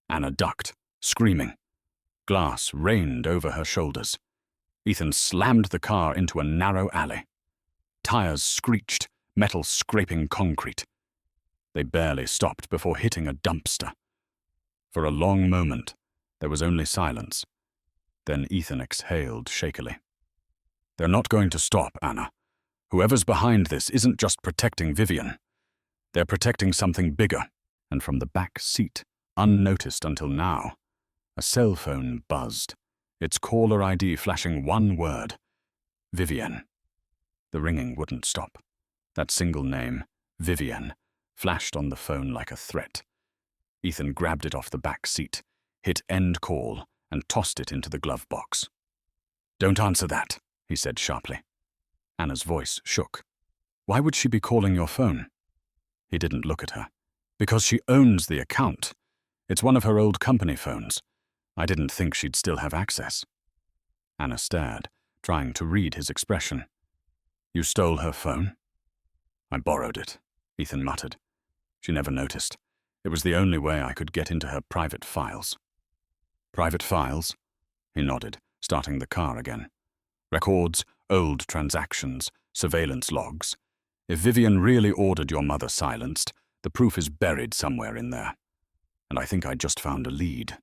Anna ducked, screaming. Glass rained over her shoulders. Ethan slammed the car into a narrow alley. Tires screeched, metal scraping concrete. They barely stopped before hitting a dumpster. For a long moment, there was only silence. Then Ethan exhaled shakily. They're not going to stop, Anna. Whoever's behind this isn't just protecting Vivian. They're protecting something bigger. And from the back seat, unnoticed until now, a cell phone buzzed, its caller ID flashing one word. Vivian. The ringing wouldn't stop. That single name, Vivian, flashed on the phone like a threat. Ethan grabbed it off the back seat, hit end call, and tossed it into the glove box. Don't answer that, he said sharply. Anna's voice shook. Why would she be calling your phone? He didn't look at her. Because she owns the account. It's one of her old company phones. I didn't think she'd still have access. Anna stared, trying to read his expression. You stole her phone? I borrowed it, Ethan muttered. She never noticed. It was the only way I could get into her private files. Private files? He nodded, starting the car again. Records, old transactions, surveillance logs. If Vivian really ordered your mother silenced, the proof is buried somewhere in there. And I think I just found a lead.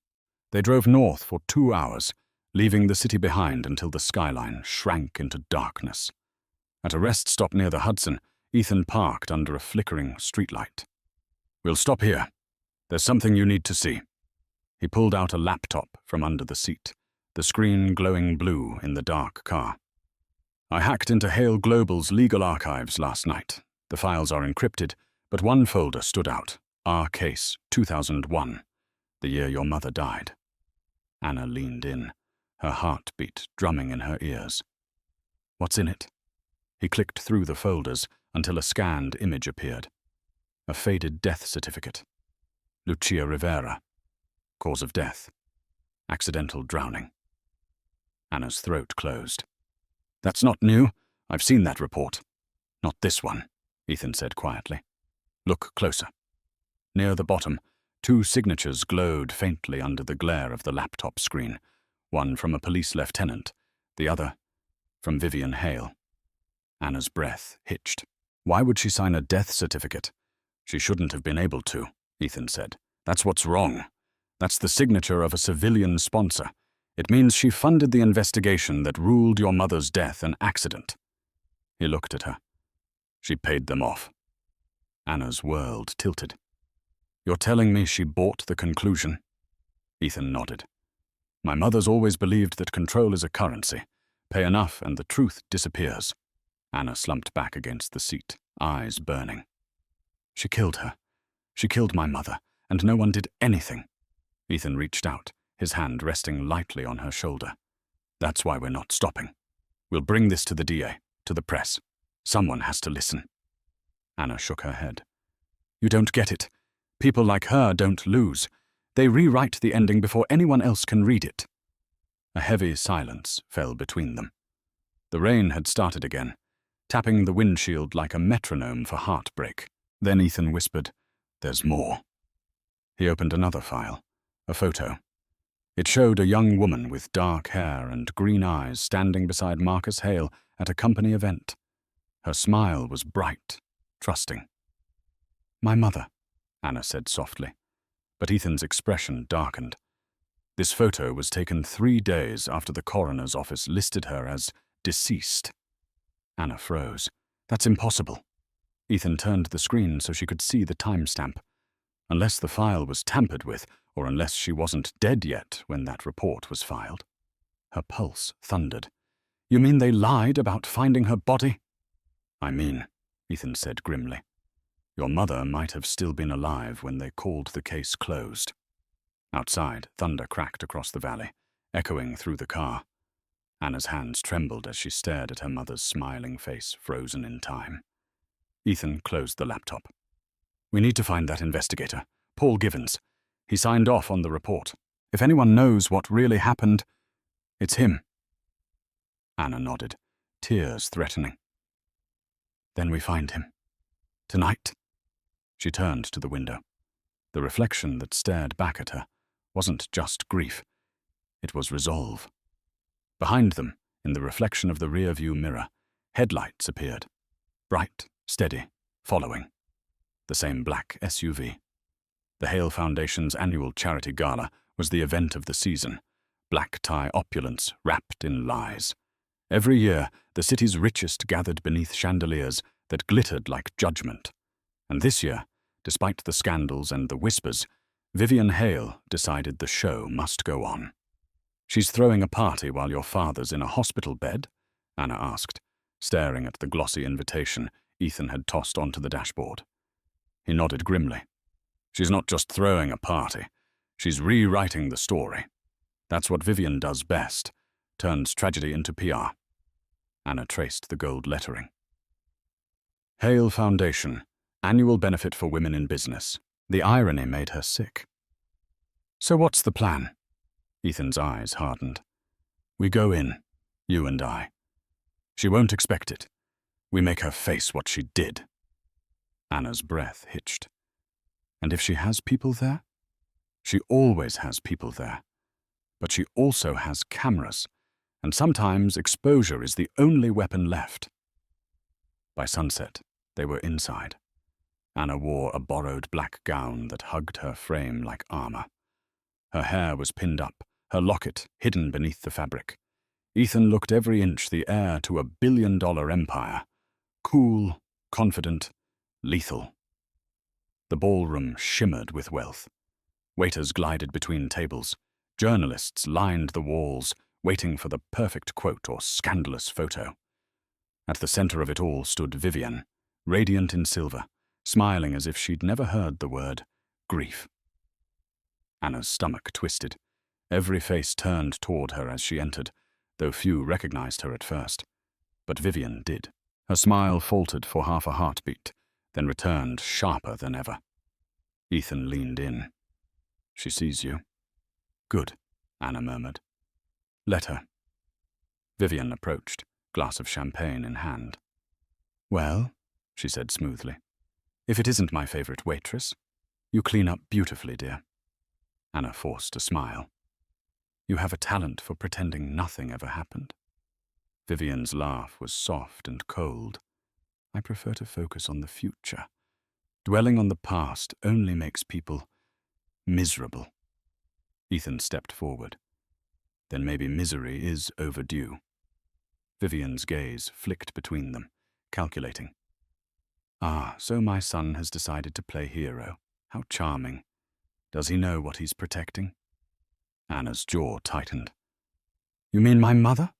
They drove north for 2 hours, leaving the city behind until the skyline shrank into darkness. At a rest stop near the Hudson, Ethan parked under a flickering streetlight. We'll stop here. There's something you need to see. He pulled out a laptop from under the seat, the screen glowing blue in the dark car. I hacked into Hale Global's legal archives last night. The files are encrypted, but one folder stood out. Our case, 2001, the year your mother died. Anna leaned in, her heartbeat drumming in her ears. What's in it? He clicked through the folders until a scanned image appeared. A faded death certificate. Lucia Rivera. Cause of death. Accidental drowning. Anna's throat closed. That's not new. I've seen that report. Not this one, Ethan said quietly. Look closer. Near the bottom, 2 signatures glowed faintly under the glare of the laptop screen, one from a police lieutenant, the other from Vivian Hale. Anna's breath hitched. Why would she sign a death certificate? She shouldn't have been able to, Ethan said. That's what's wrong. That's the signature of a civilian sponsor. It means she funded the investigation that ruled your mother's death an accident. He looked at her. She paid them off. Anna's world tilted. You're telling me she bought the conclusion? Ethan nodded. My mother's always believed that control is a currency. Pay enough and the truth disappears. Anna slumped back against the seat, eyes burning. She killed her. She killed my mother, and no one did anything. Ethan reached out, his hand resting lightly on her shoulder. That's why we're not stopping. We'll bring this to the DA, to the press. Someone has to listen. Anna shook her head. You don't get it. People like her don't lose. They rewrite the ending before anyone else can read it. A heavy silence fell between them. The rain had started again, tapping the windshield like a metronome for heartbreak. Then Ethan whispered, There's more. He opened another file, a photo. It showed a young woman with dark hair and green eyes standing beside Marcus Hale at a company event. Her smile was bright, trusting. My mother, Anna said softly, but Ethan's expression darkened. This photo was taken 3 days after the coroner's office listed her as deceased. Anna froze. That's impossible. Ethan turned the screen so she could see the timestamp. Unless the file was tampered with, or unless she wasn't dead yet when that report was filed. Her pulse thundered. You mean they lied about finding her body? I mean, Ethan said grimly. Your mother might have still been alive when they called the case closed. Outside, thunder cracked across the valley, echoing through the car. Anna's hands trembled as she stared at her mother's smiling face frozen in time. Ethan closed the laptop. We need to find that investigator, Paul Givens. He signed off on the report. If anyone knows what really happened, it's him. Anna nodded, tears threatening. Then we find him. Tonight. She turned to the window. The reflection that stared back at her wasn't just grief. It was resolve. Behind them, in the reflection of the rear-view mirror, headlights appeared. Bright, steady, following. The same black SUV. The Hale Foundation's annual charity gala was the event of the season. Black tie opulence wrapped in lies. Every year, the city's richest gathered beneath chandeliers that glittered like judgment. And this year, despite the scandals and the whispers, Vivian Hale decided the show must go on. She's throwing a party while your father's in a hospital bed? Anna asked, staring at the glossy invitation Ethan had tossed onto the dashboard. He nodded grimly. She's not just throwing a party. She's rewriting the story. That's what Vivian does best, turns tragedy into PR. Anna traced the gold lettering. Hale Foundation, annual benefit for women in business. The irony made her sick. So what's the plan? Ethan's eyes hardened. We go in, you and I. She won't expect it. We make her face what she did. Anna's breath hitched. And if she has people there? She always has people there. But she also has cameras, and sometimes exposure is the only weapon left. By sunset, they were inside. Anna wore a borrowed black gown that hugged her frame like armor. Her hair was pinned up, her locket hidden beneath the fabric. Ethan looked every inch the heir to a billion-dollar empire. Cool, confident, lethal. The ballroom shimmered with wealth. Waiters glided between tables. Journalists lined the walls, waiting for the perfect quote or scandalous photo. At the center of it all stood Vivian, radiant in silver, smiling as if she'd never heard the word grief. Anna's stomach twisted. Every face turned toward her as she entered, though few recognized her at first. But Vivian did. Her smile faltered for half a heartbeat, then returned sharper than ever. Ethan leaned in. She sees you. Good, Anna murmured. Let her. Vivian approached, glass of champagne in hand. Well, she said smoothly, if it isn't my favorite waitress, you clean up beautifully, dear. Anna forced a smile. You have a talent for pretending nothing ever happened. Vivian's laugh was soft and cold. I prefer to focus on the future. Dwelling on the past only makes people miserable. Ethan stepped forward. Then maybe misery is overdue. Vivian's gaze flicked between them, calculating. Ah, so my son has decided to play hero. How charming. Does he know what he's protecting? Anna's jaw tightened. You mean my mother?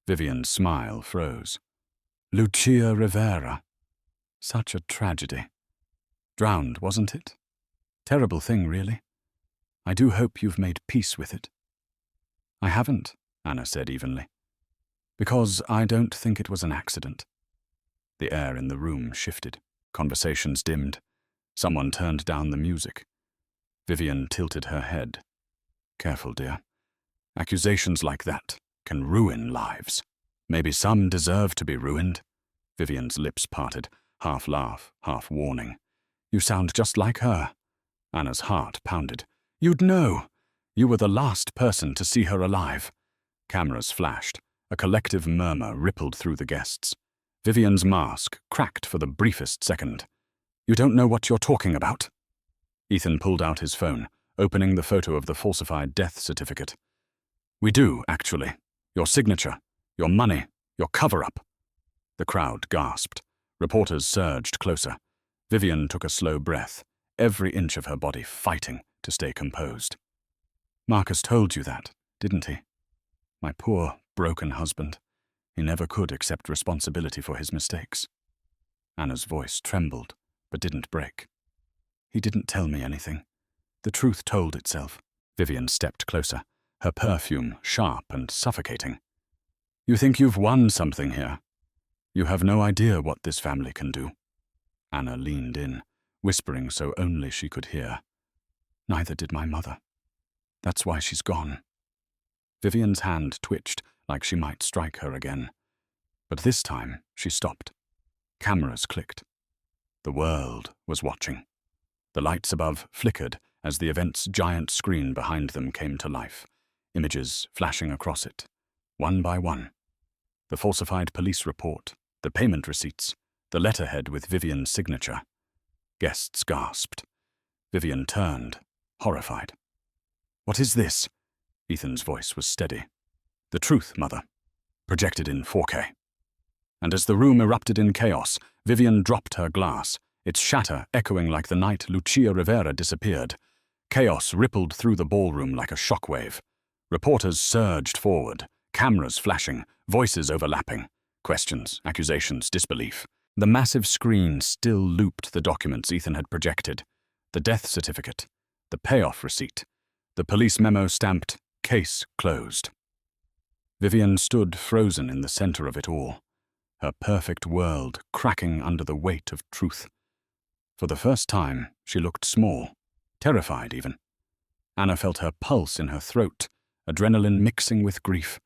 Vivian's smile froze. Lucia Rivera. Such a tragedy. Drowned, wasn't it? Terrible thing, really. I do hope you've made peace with it. I haven't, Anna said evenly. Because I don't think it was an accident. The air in the room shifted. Conversations dimmed. Someone turned down the music. Vivian tilted her head. Careful, dear. Accusations like that can ruin lives. Maybe some deserve to be ruined. Vivian's lips parted, half laugh, half warning. You sound just like her. Anna's heart pounded. You'd know. You were the last person to see her alive. Cameras flashed. A collective murmur rippled through the guests. Vivian's mask cracked for the briefest second. You don't know what you're talking about? Ethan pulled out his phone, opening the photo of the falsified death certificate. We do, actually. Your signature, your money, your cover-up. The crowd gasped. Reporters surged closer. Vivian took a slow breath. every inch of her body fighting to stay composed. "Marcus told you that, didn't he? My poor, broken husband. He never could accept responsibility for his mistakes." Anna's voice trembled, but didn't break. "He didn't tell me anything. The truth told itself." Vivian stepped closer, her perfume sharp and suffocating. "You think you've won something here? You have no idea what this family can do." Anna leaned in, whispering so only she could hear. "Neither did my mother. That's why she's gone." Vivian's hand twitched like she might strike her again. But this time she stopped. Cameras clicked. The world was watching. The lights above flickered as the event's giant screen behind them came to life, images flashing across it, one by one. The falsified police report, the payment receipts, the letterhead with Vivian's signature. Guests gasped. Vivian turned, horrified. "What is this?" Ethan's voice was steady. "The truth, Mother. Projected in 4K. And as the room erupted in chaos, Vivian dropped her glass, its shatter echoing like the night Lucia Rivera disappeared. Chaos rippled through the ballroom like a shockwave. Reporters surged forward, cameras flashing, voices overlapping. Questions, accusations, disbelief. The massive screen still looped the documents Ethan had projected. The death certificate, the payoff receipt, the police memo stamped, "Case closed." Vivian stood frozen in the center of it all, her perfect world cracking under the weight of truth. For the first time, she looked small, terrified even. Anna felt her pulse in her throat, adrenaline mixing with grief.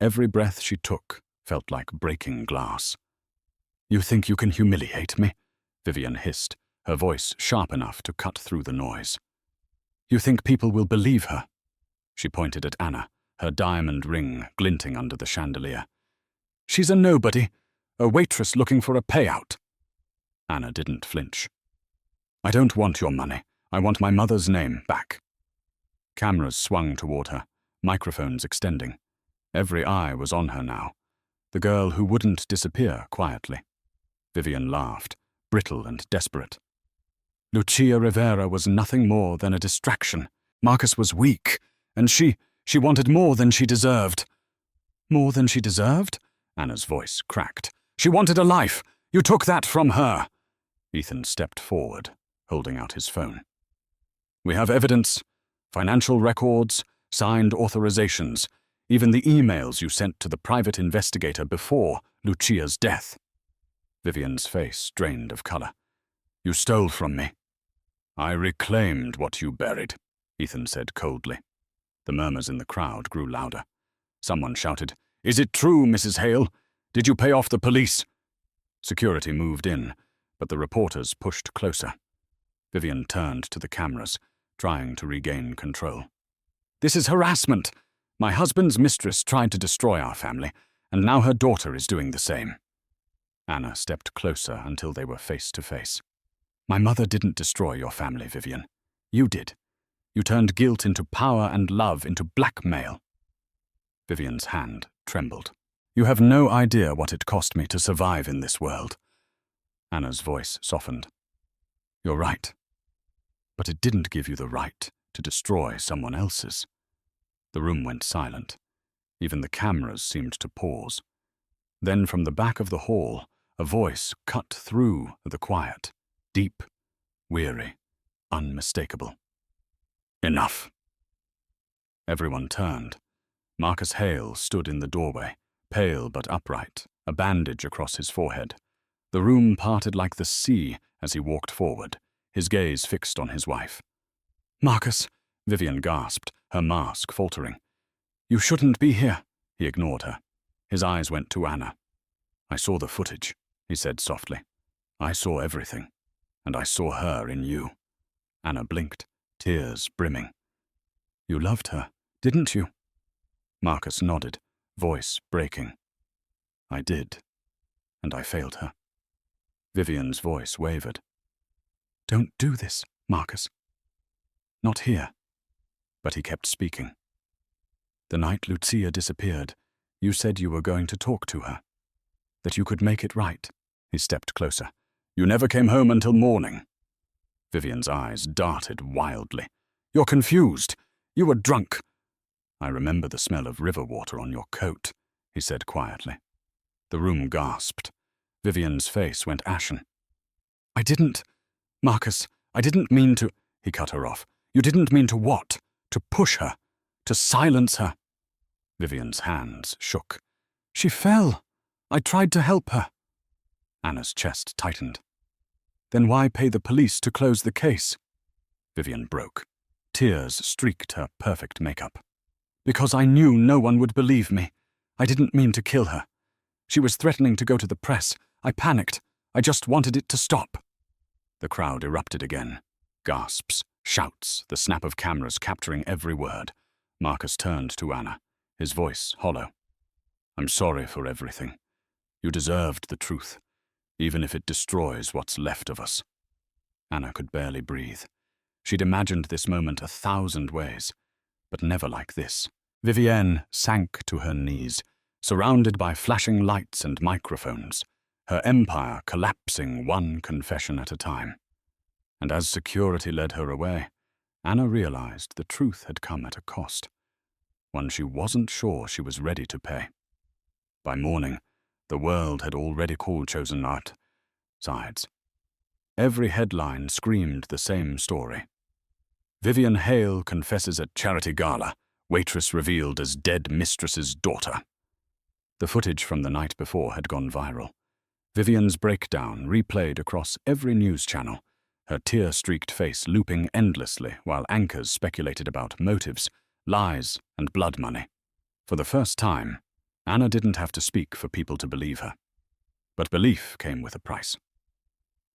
Every breath she took felt like breaking glass. "You think you can humiliate me?" Vivian hissed, her voice sharp enough to cut through the noise. "You think people will believe her?" She pointed at Anna, her diamond ring glinting under the chandelier. "She's a nobody, a waitress looking for a payout." Anna didn't flinch. "I don't want your money. I want my mother's name back." Cameras swung toward her, microphones extending. Every eye was on her now, the girl who wouldn't disappear quietly. Vivian laughed, brittle and desperate. Lucia Rivera was nothing more than a distraction. Marcus was weak, and she wanted more than she deserved. "More than she deserved?" Anna's voice cracked. "She wanted a life. You took that from her." Ethan stepped forward, holding out his phone. "We have evidence, financial records, signed authorizations, even the emails you sent to the private investigator before Lucia's death." Vivian's face drained of color. "You stole from me." "I reclaimed what you buried," Ethan said coldly. The murmurs in the crowd grew louder. Someone shouted, "Is it true, Mrs. Hale? Did you pay off the police?" Security moved in, but the reporters pushed closer. Vivian turned to the cameras, trying to regain control. "This is harassment. My husband's mistress tried to destroy our family, and now her daughter is doing the same." Anna stepped closer until they were face to face. "My mother didn't destroy your family, Vivian. You did. You turned guilt into power and love into blackmail." Vivian's hand trembled. "You have no idea what it cost me to survive in this world." Anna's voice softened. "You're right. But it didn't give you the right to destroy someone else's." The room went silent. Even the cameras seemed to pause. Then from the back of the hall, a voice cut through the quiet, deep, weary, unmistakable. "Enough." Everyone turned. Marcus Hale stood in the doorway, pale but upright, a bandage across his forehead. The room parted like the sea as he walked forward, his gaze fixed on his wife. "Marcus," Vivian gasped, her mask faltering. "You shouldn't be here." He ignored her. His eyes went to Anna. "I saw the footage," he said softly. "I saw everything, and I saw her in you." Anna blinked, tears brimming. "You loved her, didn't you?" Marcus nodded, voice breaking. "I did, and I failed her." Vivian's voice wavered. "Don't do this, Marcus." "Not here." But he kept speaking. "The night Lucia disappeared, you said you were going to talk to her, that you could make it right." He stepped closer. "You never came home until morning." Vivian's eyes darted wildly. "You're confused. You were drunk." "I remember the smell of river water on your coat," he said quietly. The room gasped. Vivian's face went ashen. Marcus, I didn't mean to—" He cut her off. "You didn't mean to what? To push her? To silence her?" Vivian's hands shook. "She fell. I tried to help her." Anna's chest tightened. "Then why pay the police to close the case?" Vivian broke. Tears streaked her perfect makeup. "Because I knew no one would believe me. I didn't mean to kill her. She was threatening to go to the press. I panicked. I just wanted it to stop." The crowd erupted again. Gasps, shouts, the snap of cameras capturing every word. Marcus turned to Anna, his voice hollow. "I'm sorry for everything. You deserved the truth, even if it destroys what's left of us." Anna could barely breathe. She'd imagined this moment 1,000 ways, but never like this. Vivienne sank to her knees, surrounded by flashing lights and microphones, her empire collapsing one confession at a time. And as security led her away, Anna realized the truth had come at a cost, one she wasn't sure she was ready to pay. By morning, the world had already chosen sides. Every headline screamed the same story. Vivian Hale confesses at charity gala, waitress revealed as dead mistress's daughter. The footage from the night before had gone viral. Vivian's breakdown replayed across every news channel, her tear-streaked face looping endlessly while anchors speculated about motives, lies, and blood money. For the first time, Anna didn't have to speak for people to believe her. But belief came with a price.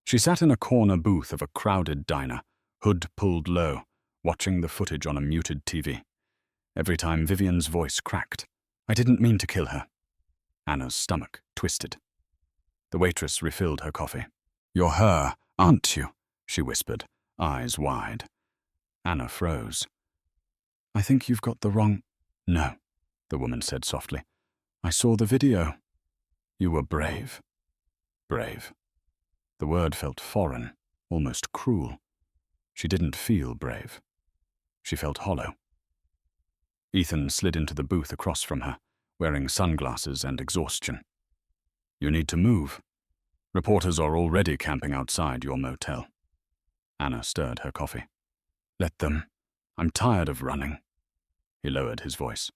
She sat in a corner booth of a crowded diner, hood pulled low, watching the footage on a muted TV. Every time Vivian's voice cracked, "I didn't mean to kill her." Anna's stomach twisted. The waitress refilled her coffee. "You're her, aren't you?" she whispered, eyes wide. Anna froze. "I think you've got the wrong—" "No," the woman said softly. "I saw the video. You were brave." Brave. The word felt foreign, almost cruel. She didn't feel brave. She felt hollow. Ethan slid into the booth across from her, wearing sunglasses and exhaustion. "You need to move. Reporters are already camping outside your motel." Anna stirred her coffee. "Let them. I'm tired of running." He lowered his voice.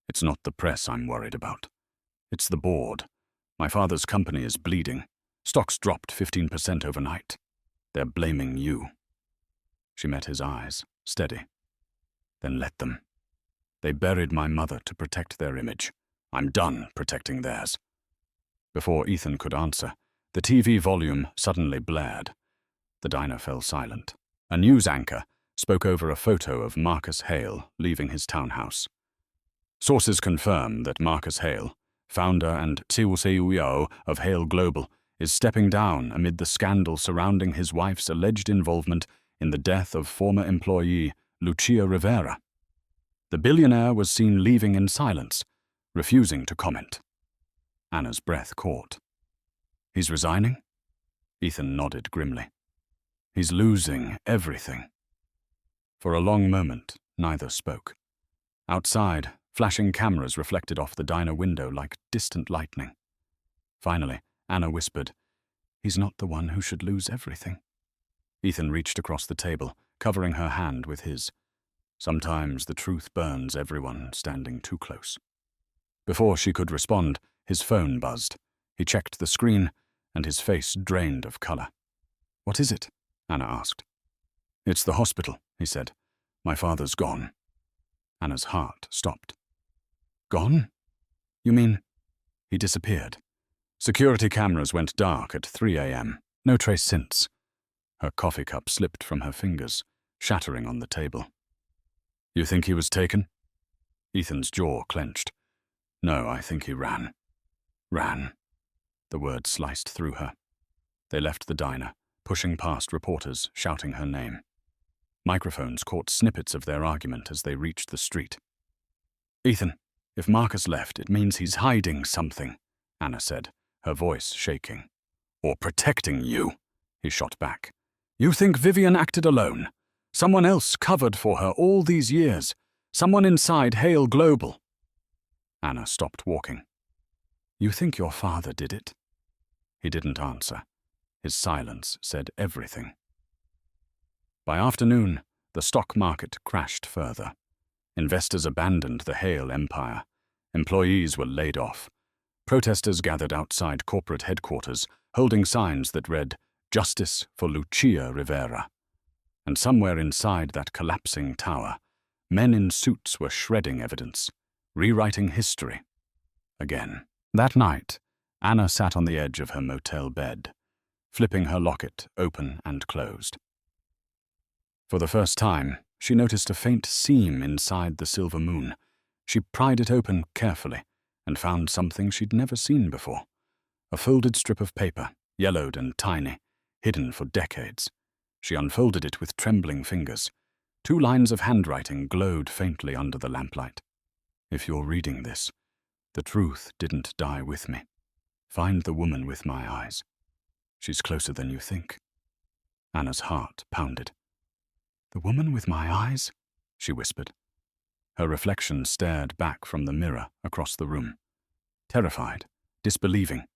"It's not the press I'm worried about. It's the board. My father's company is bleeding. Stocks dropped 15% overnight. They're blaming you." She met his eyes, steady. "Then let them. They buried my mother to protect their image. I'm done protecting theirs." Before Ethan could answer, the TV volume suddenly blared. The diner fell silent. A news anchor spoke over a photo of Marcus Hale leaving his townhouse. Sources confirm that Marcus Hale, founder and CEO of Hale Global, is stepping down amid the scandal surrounding his wife's alleged involvement in the death of former employee Lucia Rivera. The billionaire was seen leaving in silence, refusing to comment. Anna's breath caught. "He's resigning?" Ethan nodded grimly. "He's losing everything." For a long moment, neither spoke. Outside, flashing cameras reflected off the diner window like distant lightning. Finally, Anna whispered, "He's not the one who should lose everything." Ethan reached across the table, covering her hand with his. Sometimes the truth burns everyone standing too close. Before she could respond, his phone buzzed. He checked the screen, and his face drained of color. "What is it?" Anna asked. "It's the hospital," he said. "My father's gone." Anna's heart stopped. "Gone? You mean—" He disappeared. Security cameras went dark at 3 a.m. No trace since. Her coffee cup slipped from her fingers, shattering on the table. "You think he was taken?" Ethan's jaw clenched. "No, I think he ran." "Ran." The word sliced through her. They left the diner, pushing past reporters, shouting her name. Microphones caught snippets of their argument as they reached the street. "Ethan, if Marcus left, it means he's hiding something," Anna said, her voice shaking. "Or protecting you," he shot back. You think Vivian acted alone? Someone else covered for her all these years. Someone inside Hale Global. Anna stopped walking. You think your father did it? He didn't answer. His silence said everything. By afternoon, the stock market crashed further. Investors abandoned the Hale empire. Employees were laid off. Protesters gathered outside corporate headquarters, holding signs that read, "Justice for Lucia Rivera." And somewhere inside that collapsing tower, men in suits were shredding evidence, rewriting history. Again. That night, Anna sat on the edge of her motel bed, flipping her locket open and closed. For the first time, she noticed a faint seam inside the silver moon. She pried it open carefully and found something she'd never seen before. A folded strip of paper, yellowed and tiny, hidden for decades. She unfolded it with trembling fingers. 2 lines of handwriting glowed faintly under the lamplight. If you're reading this, the truth didn't die with me. Find the woman with my eyes. She's closer than you think. Anna's heart pounded. The woman with my eyes? She whispered. Her reflection stared back from the mirror across the room. Terrified, disbelieving.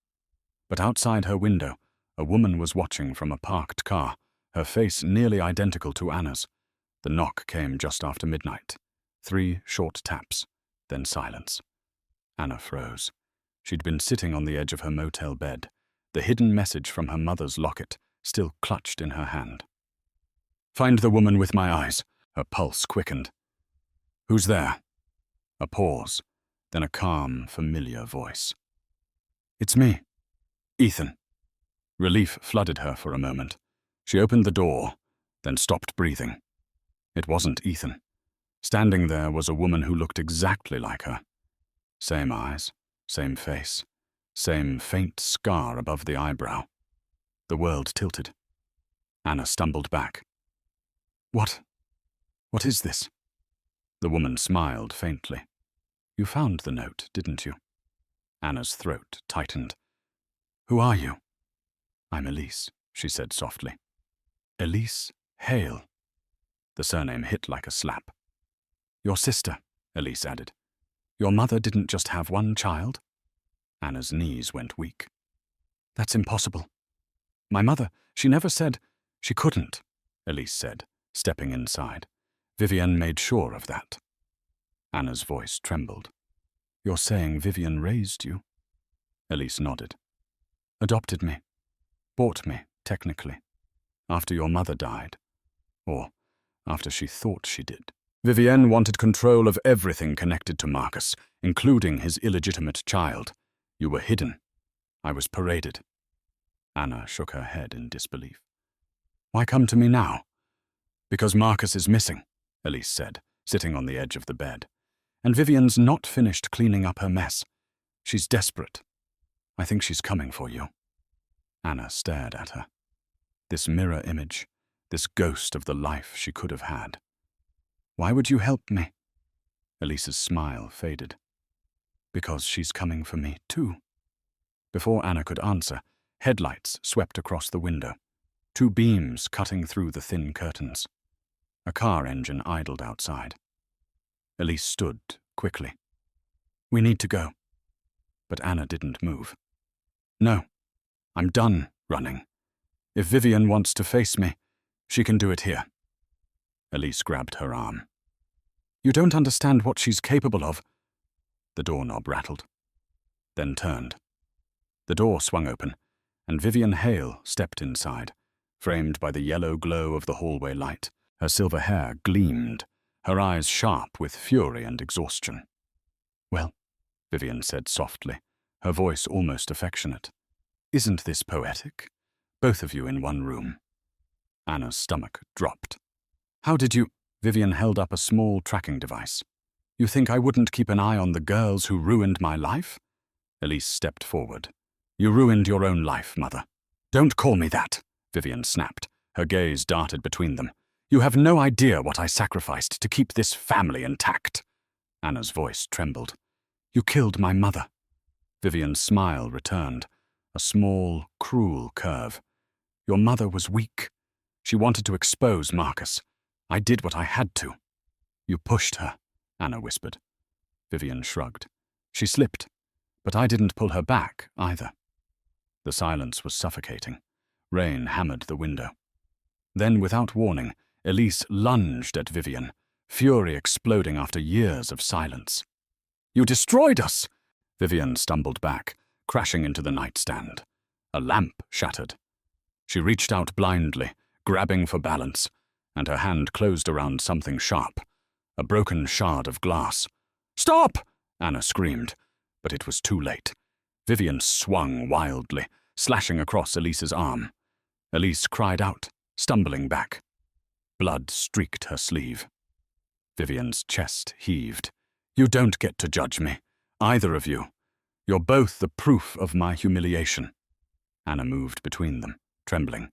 But outside her window, a woman was watching from a parked car, her face nearly identical to Anna's. The knock came just after midnight. 3 short taps, then silence. Anna froze. She'd been sitting on the edge of her motel bed, the hidden message from her mother's locket still clutched in her hand. Find the woman with my eyes. Her pulse quickened. Who's there? A pause, then a calm, familiar voice. It's me. Ethan. Relief flooded her for a moment. She opened the door, then stopped breathing. It wasn't Ethan. Standing there was a woman who looked exactly like her. Same eyes, same face, same faint scar above the eyebrow. The world tilted. Anna stumbled back. What is this? The woman smiled faintly. You found the note, didn't you? Anna's throat tightened. Who are you? I'm Elise, she said softly. Elise Hale. The surname hit like a slap. Your sister, Elise added. Your mother didn't just have one child? Anna's knees went weak. That's impossible. My mother, she never said she couldn't, Elise said, stepping inside. Vivian made sure of that. Anna's voice trembled. You're saying Vivian raised you? Elise nodded. Adopted me. Bought me, technically. After your mother died. Or after she thought she did. Vivienne wanted control of everything connected to Marcus, including his illegitimate child. You were hidden. I was paraded. Anna shook her head in disbelief. Why come to me now? Because Marcus is missing, Elise said, sitting on the edge of the bed. And Vivian's not finished cleaning up her mess. She's desperate. I think she's coming for you. Anna stared at her. This mirror image, this ghost of the life she could have had. Why would you help me? Elise's smile faded. Because she's coming for me too. Before Anna could answer, headlights swept across the window, 2 beams cutting through the thin curtains. A car engine idled outside. Elise stood quickly. We need to go. But Anna didn't move. No, I'm done running. If Vivian wants to face me, she can do it here. Elise grabbed her arm. You don't understand what she's capable of. The doorknob rattled, then turned. The door swung open, and Vivian Hale stepped inside, framed by the yellow glow of the hallway light. Her silver hair gleamed, her eyes sharp with fury and exhaustion. Well, Vivian said softly, her voice almost affectionate. Isn't this poetic? Both of you in one room. Anna's stomach dropped. How did you? Vivian held up a small tracking device. You think I wouldn't keep an eye on the girls who ruined my life? Elise stepped forward. You ruined your own life, Mother. Don't call me that, Vivian snapped. Her gaze darted between them. You have no idea what I sacrificed to keep this family intact. Anna's voice trembled. You killed my mother. Vivian's smile returned, a small, cruel curve. Your mother was weak. She wanted to expose Marcus. I did what I had to. You pushed her, Anna whispered. Vivian shrugged. She slipped, but I didn't pull her back either. The silence was suffocating. Rain hammered the window. Then, without warning, Elise lunged at Vivian, fury exploding after years of silence. You destroyed us! Vivian stumbled back, crashing into the nightstand. A lamp shattered. She reached out blindly, grabbing for balance, and her hand closed around something sharp, a broken shard of glass. Stop! Anna screamed, but it was too late. Vivian swung wildly, slashing across Elise's arm. Elise cried out, stumbling back. Blood streaked her sleeve. Vivian's chest heaved. You don't get to judge me, either of you. You're both the proof of my humiliation. Anna moved between them, trembling.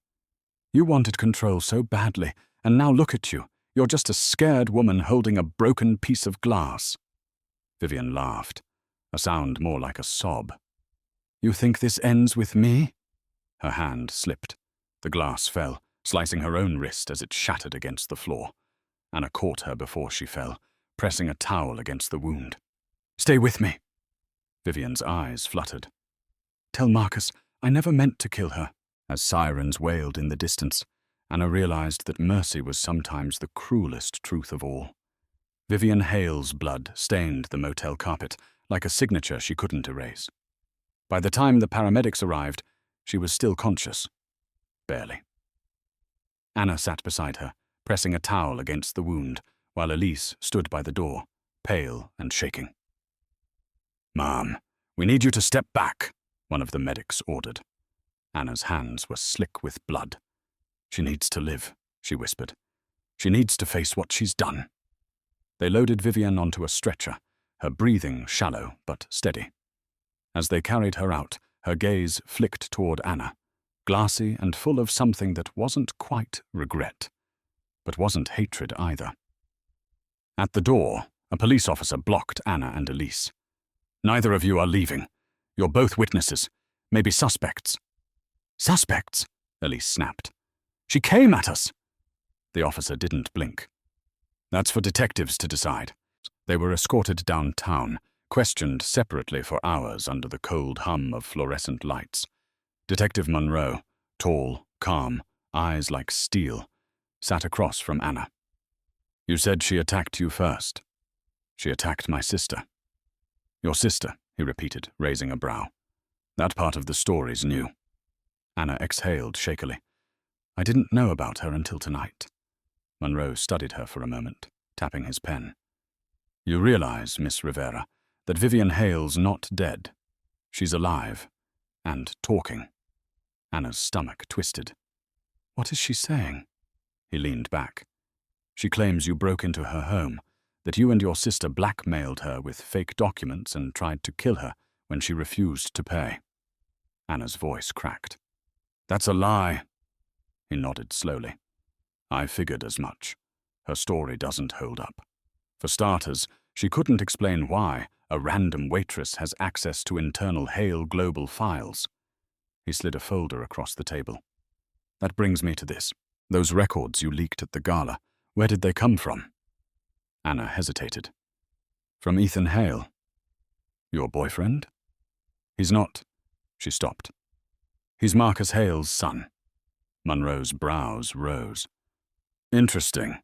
You wanted control so badly, and now look at you. You're just a scared woman holding a broken piece of glass. Vivian laughed, a sound more like a sob. You think this ends with me? Her hand slipped. The glass fell, slicing her own wrist as it shattered against the floor. Anna caught her before she fell, pressing a towel against the wound. Stay with me. Vivian's eyes fluttered. Tell Marcus, I never meant to kill her. As sirens wailed in the distance, Anna realized that mercy was sometimes the cruelest truth of all. Vivian Hale's blood stained the motel carpet like a signature she couldn't erase. By the time the paramedics arrived, she was still conscious. Barely. Anna sat beside her, pressing a towel against the wound, while Elise stood by the door, pale and shaking. Ma'am, we need you to step back, one of the medics ordered. Anna's hands were slick with blood. She needs to live, she whispered. She needs to face what she's done. They loaded Vivian onto a stretcher, her breathing shallow but steady. As they carried her out, her gaze flicked toward Anna, glassy and full of something that wasn't quite regret, but wasn't hatred either. At the door, a police officer blocked Anna and Elise. Neither of you are leaving. You're both witnesses, maybe suspects. Suspects? Elise snapped. She came at us. The officer didn't blink. That's for detectives to decide. They were escorted downtown, questioned separately for hours under the cold hum of fluorescent lights. Detective Monroe, tall, calm, eyes like steel, sat across from Anna. You said she attacked you first. She attacked my sister. Your sister, he repeated, raising a brow. That part of the story's new. Anna exhaled shakily. I didn't know about her until tonight. Monroe studied her for a moment, tapping his pen. You realize, Miss Rivera, that Vivian Hale's not dead. She's alive, and talking. Anna's stomach twisted. What is she saying? He leaned back. She claims you broke into her home, that you and your sister blackmailed her with fake documents and tried to kill her when she refused to pay. Anna's voice cracked. That's a lie. He nodded slowly. I figured as much. Her story doesn't hold up. For starters, she couldn't explain why a random waitress has access to internal Hale global files. He slid a folder across the table. That brings me to this. Those records you leaked at the gala, where did they come from? Anna hesitated. From Ethan Hale. Your boyfriend? He's not. She stopped. He's Marcus Hale's son. Monroe's brows rose. Interesting,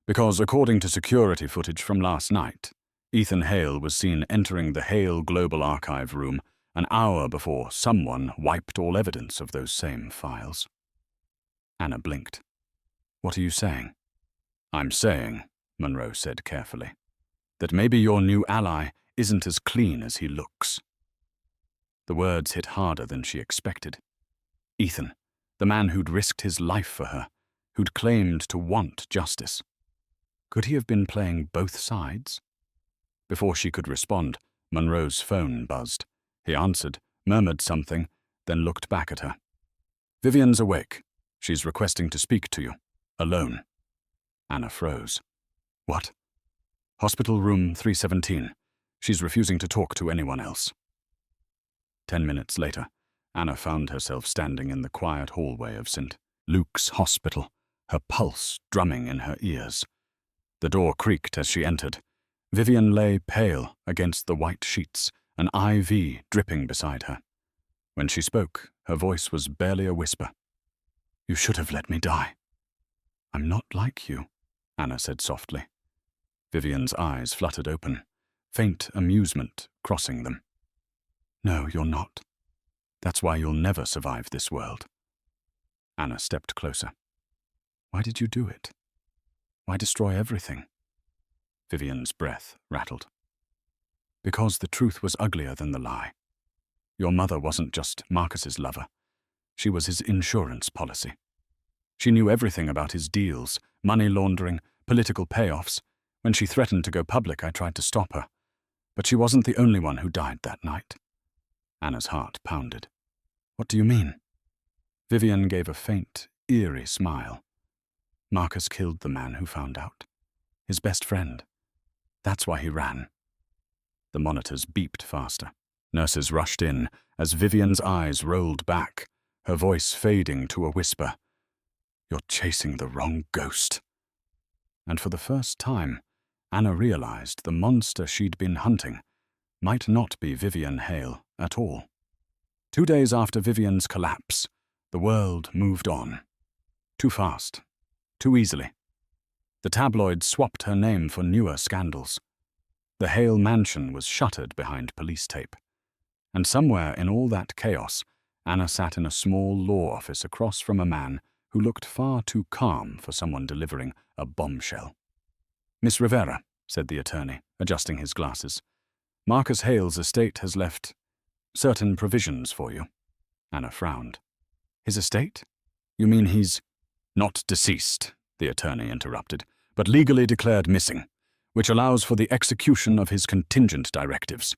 because according to security footage from last night, Ethan Hale was seen entering the Hale Global Archive room an hour before someone wiped all evidence of those same files. Anna blinked. What are you saying? I'm saying, Monroe said carefully, that maybe your new ally isn't as clean as he looks. The words hit harder than she expected. Ethan, the man who'd risked his life for her, who'd claimed to want justice. Could he have been playing both sides? Before she could respond, Monroe's phone buzzed. He answered, murmured something, then looked back at her. Vivian's awake. She's requesting to speak to you. Alone. Anna froze. What? Hospital room 317. She's refusing to talk to anyone else. 10 minutes later, Anna found herself standing in the quiet hallway of St. Luke's Hospital, her pulse drumming in her ears. The door creaked as she entered. Vivian lay pale against the white sheets, an IV dripping beside her. When she spoke, her voice was barely a whisper. "You should have let me die." "I'm not like you," Anna said softly. Vivian's eyes fluttered open, faint amusement crossing them. "No, you're not. That's why you'll never survive this world." Anna stepped closer. "Why did you do it? Why destroy everything?" Vivian's breath rattled. "Because the truth was uglier than the lie. Your mother wasn't just Marcus's lover. She was his insurance policy. She knew everything about his deals, money laundering, political payoffs. When she threatened to go public, I tried to stop her. But she wasn't the only one who died that night." Anna's heart pounded. "What do you mean?" Vivian gave a faint, eerie smile. "Marcus killed the man who found out. His best friend. That's why he ran." The monitors beeped faster. Nurses rushed in as Vivian's eyes rolled back, her voice fading to a whisper. "You're chasing the wrong ghost." And for the first time, Anna realized the monster she'd been hunting might not be Vivian Hale at all. 2 days after Vivian's collapse, the world moved on. Too fast. Too easily. The tabloids swapped her name for newer scandals. The Hale mansion was shuttered behind police tape. And somewhere in all that chaos, Anna sat in a small law office across from a man who looked far too calm for someone delivering a bombshell. "Miss Rivera," said the attorney, adjusting his glasses, "Marcus Hale's estate has left certain provisions for you." Anna frowned. "His estate? You mean he's—" "Not deceased," the attorney interrupted, "but legally declared missing, which allows for the execution of his contingent directives."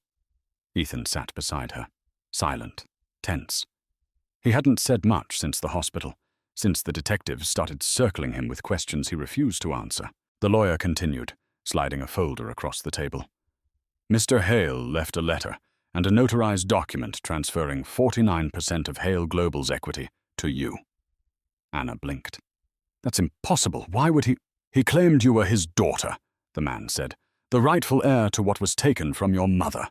Ethan sat beside her, silent, tense. He hadn't said much since the hospital, since the detectives started circling him with questions he refused to answer. The lawyer continued, sliding a folder across the table. "Mr. Hale left a letter and a notarized document transferring 49% of Hale Global's equity to you." Anna blinked. "That's impossible. Why would he—" "He claimed you were his daughter," the man said, "the rightful heir to what was taken from your mother."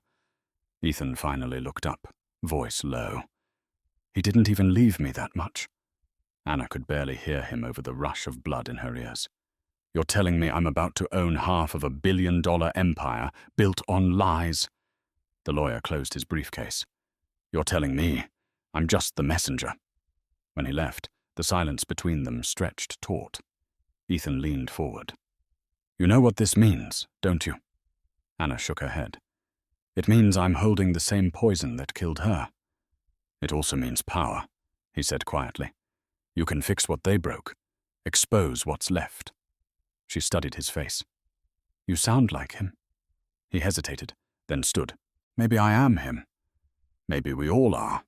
Ethan finally looked up, voice low. "He didn't even leave me that much." Anna could barely hear him over the rush of blood in her ears. "You're telling me I'm about to own half of a billion-dollar empire built on lies?" The lawyer closed his briefcase. "You're telling me I'm just the messenger." When he left, the silence between them stretched taut. Ethan leaned forward. "You know what this means, don't you?" Anna shook her head. "It means I'm holding the same poison that killed her." "It also means power," he said quietly. "You can fix what they broke, expose what's left." She studied his face. "You sound like him." He hesitated, then stood. "Maybe I am him. Maybe we all are."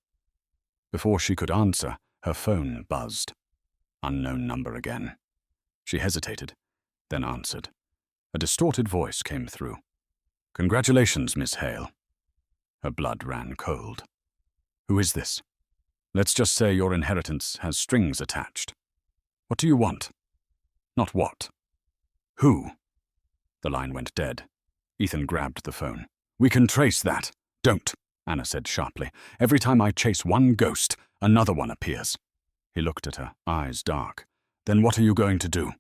Before she could answer, her phone buzzed. Unknown number again. She hesitated, then answered. A distorted voice came through. "Congratulations, Miss Hale." Her blood ran cold. "Who is this?" "Let's just say your inheritance has strings attached." "What do you want?" "Not what. Who?" The line went dead. Ethan grabbed the phone. "We can trace that." "Don't," Anna said sharply. "Every time I chase one ghost, another one appears." He looked at her, eyes dark. "Then what are you going to do?"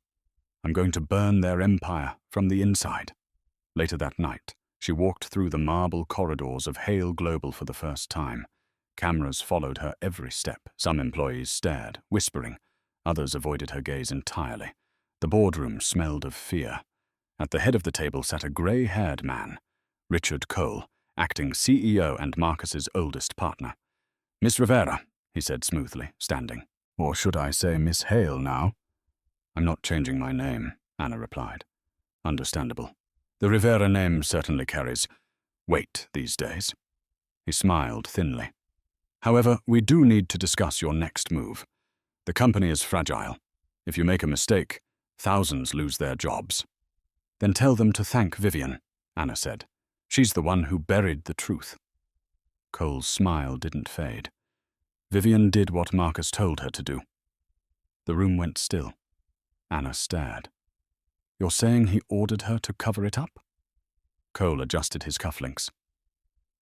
"I'm going to burn their empire from the inside." Later that night, she walked through the marble corridors of Hale Global for the first time. Cameras followed her every step. Some employees stared, whispering. Others avoided her gaze entirely. The boardroom smelled of fear. At the head of the table sat a grey-haired man, Richard Cole, acting CEO and Marcus's oldest partner. "Miss Rivera," he said smoothly, standing. "Or should I say Miss Hale now?" "I'm not changing my name," Anna replied. "Understandable. The Rivera name certainly carries weight these days." He smiled thinly. "However, we do need to discuss your next move. The company is fragile. If you make a mistake, thousands lose their jobs." "Then tell them to thank Vivian," Anna said. "She's the one who buried the truth." Cole's smile didn't fade. Vivian did what Marcus told her to do. The room went still. Anna stared. You're saying he ordered her to cover it up? Cole adjusted his cufflinks.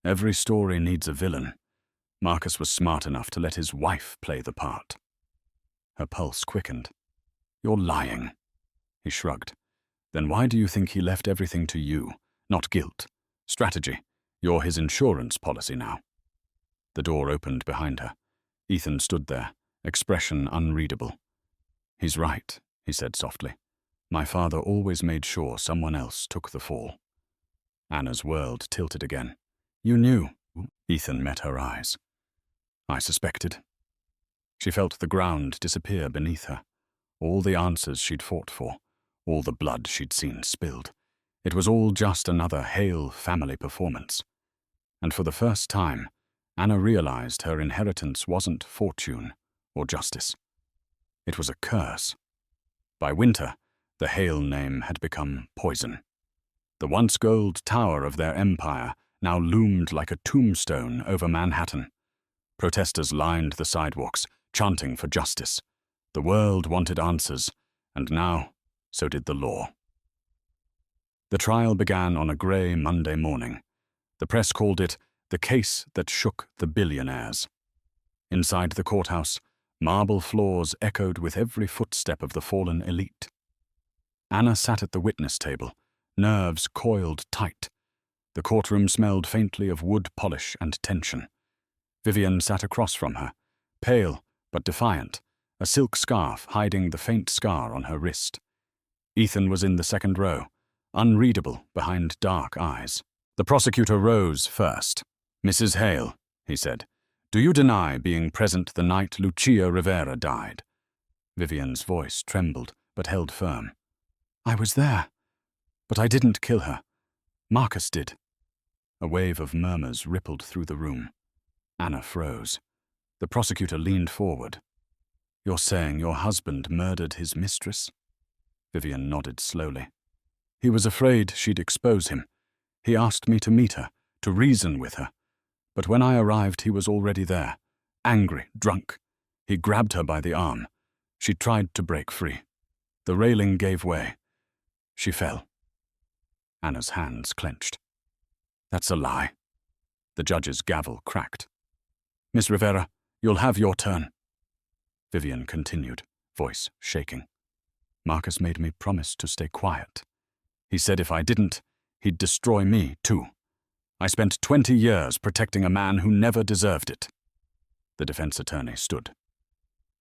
Every story needs a villain. Marcus was smart enough to let his wife play the part. Her pulse quickened. You're lying. He shrugged. Then why do you think he left everything to you? Not guilt. Strategy. You're his insurance policy now. The door opened behind her. Ethan stood there, expression unreadable. He's right, he said softly. My father always made sure someone else took the fall. Anna's world tilted again. You knew. Ethan met her eyes. I suspected. She felt the ground disappear beneath her. All the answers she'd fought for, all the blood she'd seen spilled. It was all just another Hale family performance. And for the first time, Anna realized her inheritance wasn't fortune or justice. It was a curse. By winter, the Hale name had become poison. The once gold tower of their empire now loomed like a tombstone over Manhattan. Protesters lined the sidewalks, chanting for justice. The world wanted answers, and now, so did the law. The trial began on a grey Monday morning. The press called it the case that shook the billionaires. Inside the courthouse, marble floors echoed with every footstep of the fallen elite. Anna sat at the witness table, nerves coiled tight. The courtroom smelled faintly of wood polish and tension. Vivian sat across from her, pale but defiant, a silk scarf hiding the faint scar on her wrist. Ethan was in the second row, unreadable behind dark eyes. The prosecutor rose first. Mrs. Hale, he said, do you deny being present the night Lucia Rivera died? Vivian's voice trembled but held firm. I was there, but I didn't kill her. Marcus did. A wave of murmurs rippled through the room. Anna froze. The prosecutor leaned forward. You're saying your husband murdered his mistress? Vivian nodded slowly. He was afraid she'd expose him. He asked me to meet her, to reason with her. But when I arrived, he was already there, angry, drunk. He grabbed her by the arm. She tried to break free. The railing gave way. She fell. Anna's hands clenched. That's a lie. The judge's gavel cracked. Miss Rivera, you'll have your turn. Vivian continued, voice shaking. Marcus made me promise to stay quiet. He said if I didn't, he'd destroy me too. I spent 20 years protecting a man who never deserved it. The defense attorney stood.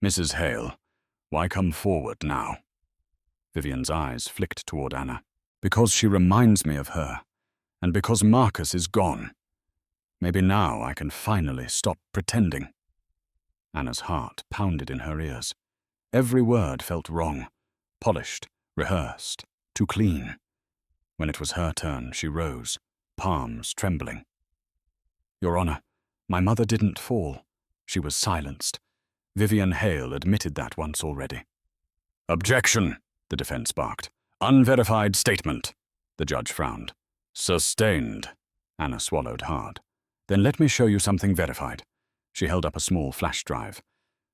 Mrs. Hale, why come forward now? Vivian's eyes flicked toward Anna. Because she reminds me of her, and because Marcus is gone. Maybe now I can finally stop pretending. Anna's heart pounded in her ears. Every word felt wrong, polished, rehearsed, too clean. When it was her turn, she rose, palms trembling. Your Honor, my mother didn't fall. She was silenced. Vivian Hale admitted that once already. Objection, the defense barked. Unverified statement. The judge frowned. Sustained. Anna swallowed hard. Then let me show you something verified. She held up a small flash drive.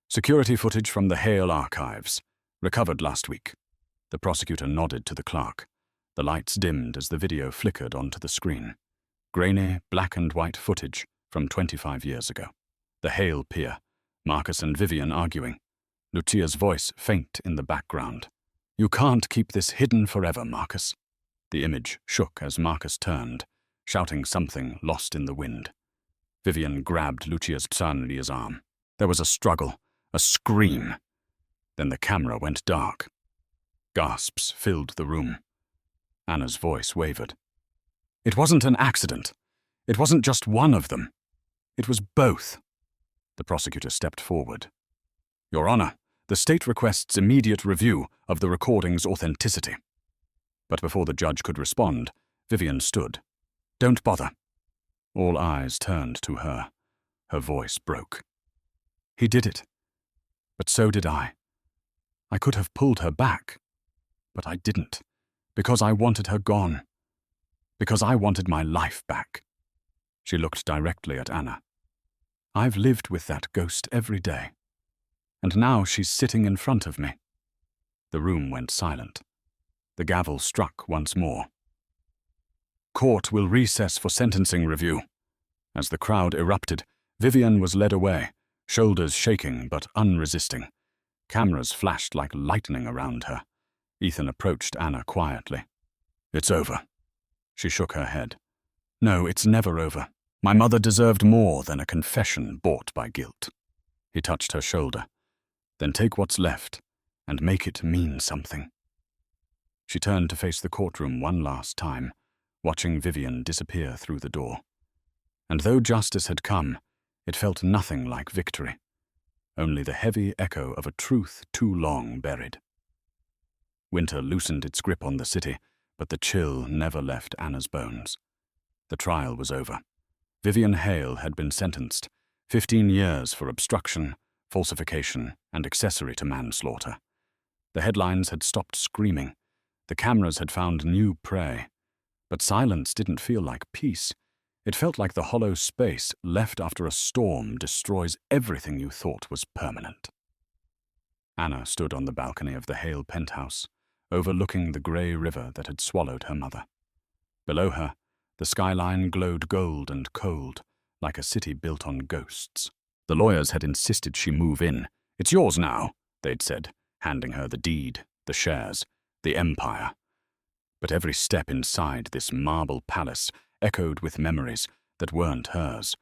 Security footage from the Hale archives. Recovered last week. The prosecutor nodded to the clerk. The lights dimmed as the video flickered onto the screen. Grainy, black and white footage from 25 years ago. The Hale pier. Marcus and Vivian arguing. Lucia's voice faint in the background. You can't keep this hidden forever, Marcus. The image shook as Marcus turned, shouting something lost in the wind. Vivian grabbed Lucia's arm. There was a struggle, a scream. Then the camera went dark. Gasps filled the room. Anna's voice wavered. It wasn't an accident. It wasn't just one of them. It was both. The prosecutor stepped forward. Your Honor, the state requests immediate review of the recording's authenticity. But before the judge could respond, Vivian stood. Don't bother. All eyes turned to her. Her voice broke. He did it. But so did I. I could have pulled her back. But I didn't. Because I wanted her gone. Because I wanted my life back. She looked directly at Anna. I've lived with that ghost every day. And now she's sitting in front of me. The room went silent. The gavel struck once more. Court will recess for sentencing review. As the crowd erupted, Vivian was led away, shoulders shaking but unresisting. Cameras flashed like lightning around her. Ethan approached Anna quietly. "It's over." She shook her head. "No, it's never over. My mother deserved more than a confession bought by guilt." He touched her shoulder. "Then take what's left and make it mean something." She turned to face the courtroom one last time, watching Vivian disappear through the door. And though justice had come, it felt nothing like victory, only the heavy echo of a truth too long buried. Winter loosened its grip on the city, but the chill never left Anna's bones. The trial was over. Vivian Hale had been sentenced, 15 years for obstruction, falsification, and accessory to manslaughter. The headlines had stopped screaming. The cameras had found new prey. But silence didn't feel like peace. It felt like the hollow space left after a storm destroys everything you thought was permanent. Anna stood on the balcony of the Hale penthouse, overlooking the grey river that had swallowed her mother. Below her, the skyline glowed gold and cold, like a city built on ghosts. The lawyers had insisted she move in. "It's yours now," they'd said, handing her the deed, the shares, the empire. But every step inside this marble palace echoed with memories that weren't hers.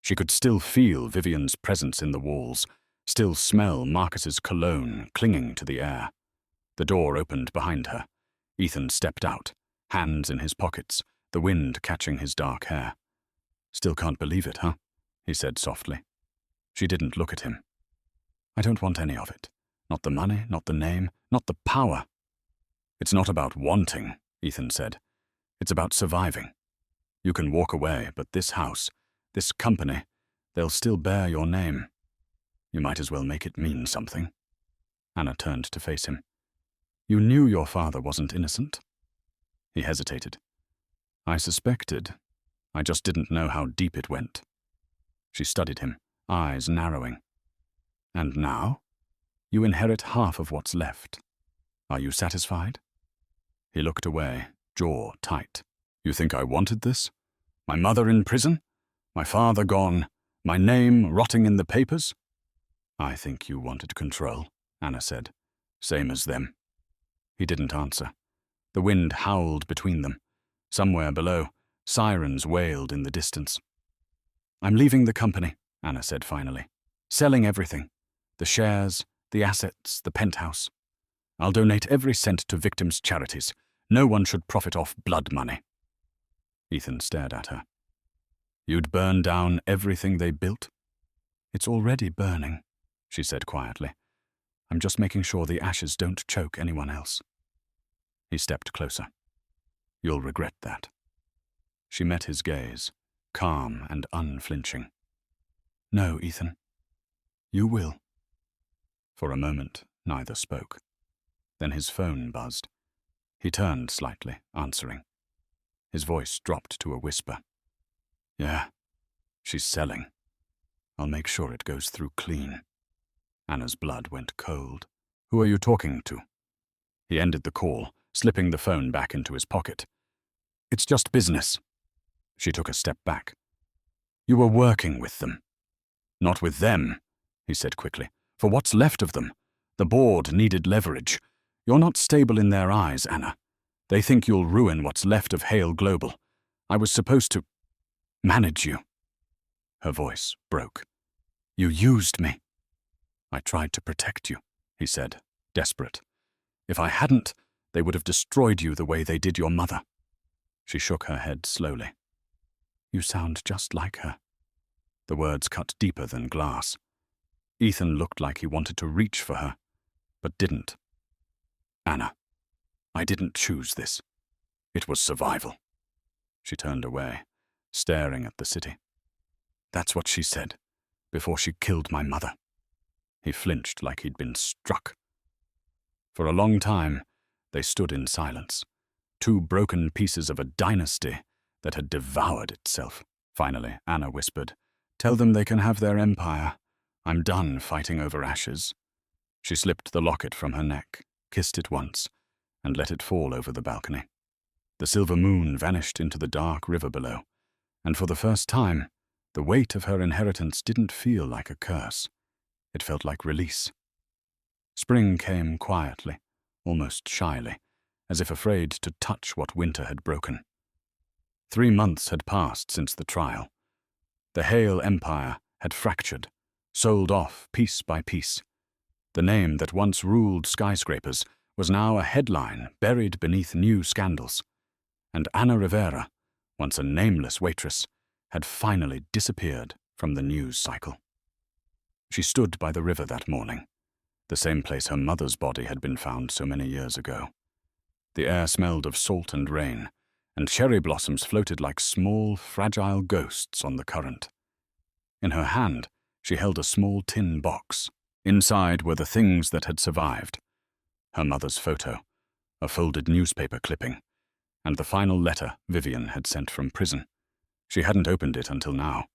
She could still feel Vivian's presence in the walls, still smell Marcus's cologne clinging to the air. The door opened behind her. Ethan stepped out, hands in his pockets, the wind catching his dark hair. "Still can't believe it, huh?" he said softly. She didn't look at him. "I don't want any of it. Not the money, not the name, not the power." "It's not about wanting," Ethan said. "It's about surviving. You can walk away, but this house, this company, they'll still bear your name. You might as well make it mean something." Anna turned to face him. "You knew your father wasn't innocent?" He hesitated. "I suspected. I just didn't know how deep it went." She studied him, eyes narrowing. "And now? You inherit half of what's left. Are you satisfied?" He looked away, jaw tight. "You think I wanted this? My mother in prison? My father gone? My name rotting in the papers?" "I think you wanted control," Anna said. "Same as them." He didn't answer. The wind howled between them. Somewhere below, sirens wailed in the distance. "I'm leaving the company," Anna said finally. "Selling everything. The shares, the assets, the penthouse. I'll donate every cent to victims' charities. No one should profit off blood money." Ethan stared at her. "You'd burn down everything they built?" "It's already burning," she said quietly. "I'm just making sure the ashes don't choke anyone else." He stepped closer. "You'll regret that." She met his gaze, calm and unflinching. "No, Ethan. You will." For a moment, neither spoke. Then his phone buzzed. He turned slightly, answering. His voice dropped to a whisper. "Yeah, she's selling. I'll make sure it goes through clean." Anna's blood went cold. "Who are you talking to?" He ended the call, slipping the phone back into his pocket. "It's just business." She took a step back. "You were working with them." "Not with them," he said quickly. "For what's left of them. The board needed leverage. You're not stable in their eyes, Anna. They think you'll ruin what's left of Hale Global. I was supposed to manage you." Her voice broke. "You used me." "I tried to protect you," he said, desperate. "If I hadn't, they would have destroyed you the way they did your mother." She shook her head slowly. "You sound just like her." The words cut deeper than glass. Ethan looked like he wanted to reach for her, but didn't. "Anna, I didn't choose this. It was survival." She turned away, staring at the city. "That's what she said, before she killed my mother." He flinched like he'd been struck. For a long time, they stood in silence, two broken pieces of a dynasty that had devoured itself. Finally, Anna whispered, "Tell them they can have their empire. I'm done fighting over ashes." She slipped the locket from her neck. kissed it once, and let it fall over the balcony. The silver moon vanished into the dark river below, and for the first time, the weight of her inheritance didn't feel like a curse. It felt like release. Spring came quietly, almost shyly, as if afraid to touch what winter had broken. 3 months had passed since the trial. The Hale Empire had fractured, sold off piece by piece. The name that once ruled skyscrapers was now a headline buried beneath new scandals. And Anna Rivera, once a nameless waitress, had finally disappeared from the news cycle. She stood by the river that morning, the same place her mother's body had been found so many years ago. The air smelled of salt and rain, and cherry blossoms floated like small, fragile ghosts on the current. In her hand, she held a small tin box. Inside were the things that had survived: her mother's photo, a folded newspaper clipping, and the final letter Vivian had sent from prison. She hadn't opened it until now.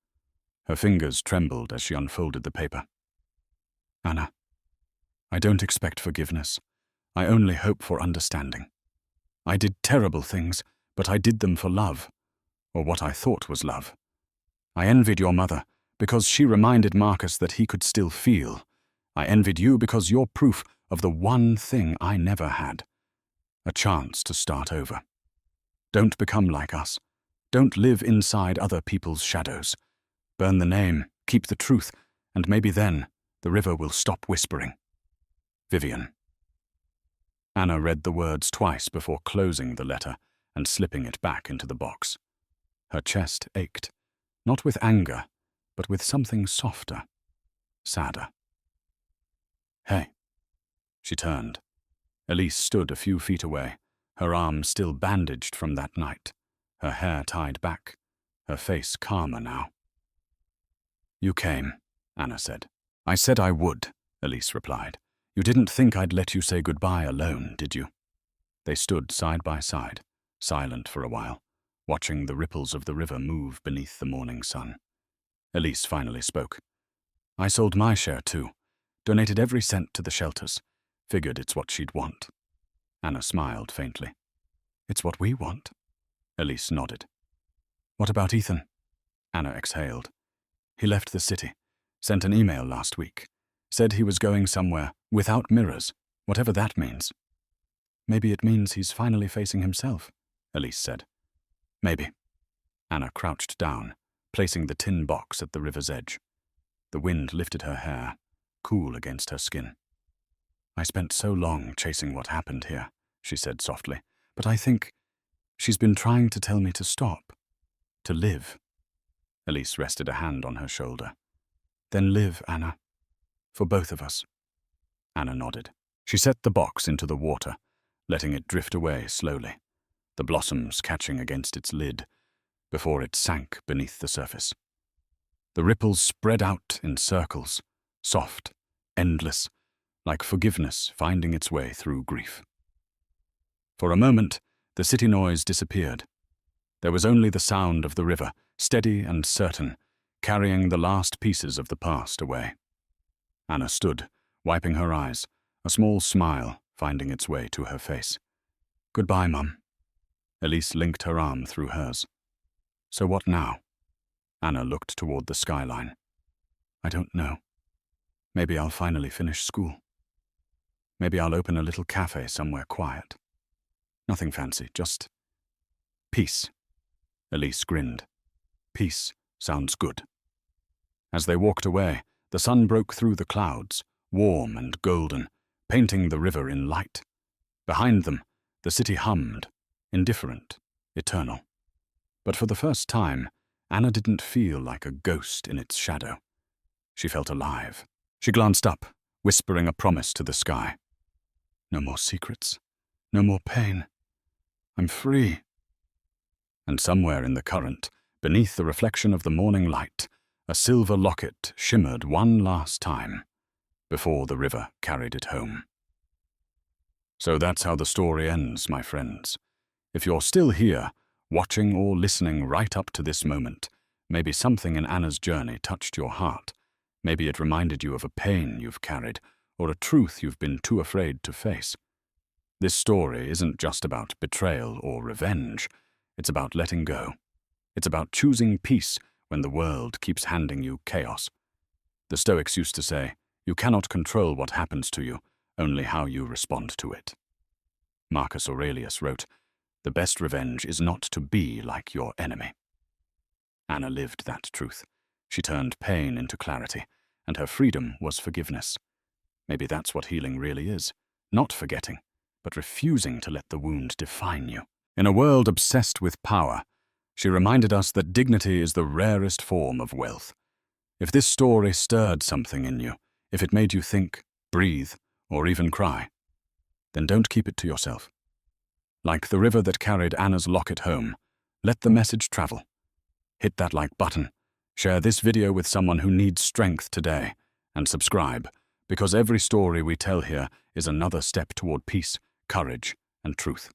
Her fingers trembled as she unfolded the paper. "Anna, I don't expect forgiveness. I only hope for understanding. I did terrible things, but I did them for love, or what I thought was love. I envied your mother because she reminded Marcus that he could still feel. I envied you because you're proof of the one thing I never had: a chance to start over. Don't become like us. Don't live inside other people's shadows. Burn the name, keep the truth, and maybe then the river will stop whispering. Vivian." Anna read the words twice before closing the letter and slipping it back into the box. Her chest ached, not with anger, but with something softer, sadder. "Hey." She turned. Elise stood a few feet away, her arm still bandaged from that night, her hair tied back, her face calmer now. "You came," Anna said. "I said I would," Elise replied. "You didn't think I'd let you say goodbye alone, did you?" They stood side by side, silent for a while, watching the ripples of the river move beneath the morning sun. Elise finally spoke. "I sold my share too, donated every cent to the shelters. Figured it's what she'd want." Anna smiled faintly. "It's what we want." Elise nodded. "What about Ethan?" Anna exhaled. "He left the city, sent an email last week. Said he was going somewhere without mirrors, whatever that means." "Maybe it means he's finally facing himself," Elise said. "Maybe." Anna crouched down, placing the tin box at the river's edge. The wind lifted her hair, cool against her skin. "I spent so long chasing what happened here," she said softly, "but I think she's been trying to tell me to stop, to live." Elise rested a hand on her shoulder. "Then live, Anna. For both of us." Anna nodded. She set the box into the water, letting it drift away slowly, the blossoms catching against its lid, before it sank beneath the surface. The ripples spread out in circles, soft, endless, like forgiveness finding its way through grief. For a moment, the city noise disappeared. There was only the sound of the river, steady and certain, carrying the last pieces of the past away. Anna stood, wiping her eyes, a small smile finding its way to her face. "Goodbye, Mum." Elise linked her arm through hers. "So what now?" Anna looked toward the skyline. "I don't know. Maybe I'll finally finish school. Maybe I'll open a little cafe somewhere quiet. Nothing fancy, just peace." Elise grinned. "Peace sounds good." As they walked away, the sun broke through the clouds, warm and golden, painting the river in light. Behind them, the city hummed, indifferent, eternal. But for the first time, Anna didn't feel like a ghost in its shadow. She felt alive. She glanced up, whispering a promise to the sky. "No more secrets. No more pain. I'm free." And somewhere in the current, beneath the reflection of the morning light, a silver locket shimmered one last time, before the river carried it home. So that's how the story ends, my friends. If you're still here, watching or listening right up to this moment, maybe something in Anna's journey touched your heart. Maybe it reminded you of a pain you've carried, or a truth you've been too afraid to face. This story isn't just about betrayal or revenge. It's about letting go. It's about choosing peace when the world keeps handing you chaos. The Stoics used to say, "You cannot control what happens to you, only how you respond to it." Marcus Aurelius wrote, "The best revenge is not to be like your enemy." Anna lived that truth. She turned pain into clarity, and her freedom was forgiveness. Maybe that's what healing really is. Not forgetting, but refusing to let the wound define you. In a world obsessed with power, she reminded us that dignity is the rarest form of wealth. If this story stirred something in you, if it made you think, breathe, or even cry, then don't keep it to yourself. Like the river that carried Anna's locket home, let the message travel. Hit that like button, share this video with someone who needs strength today, and subscribe, because every story we tell here is another step toward peace, courage, and truth.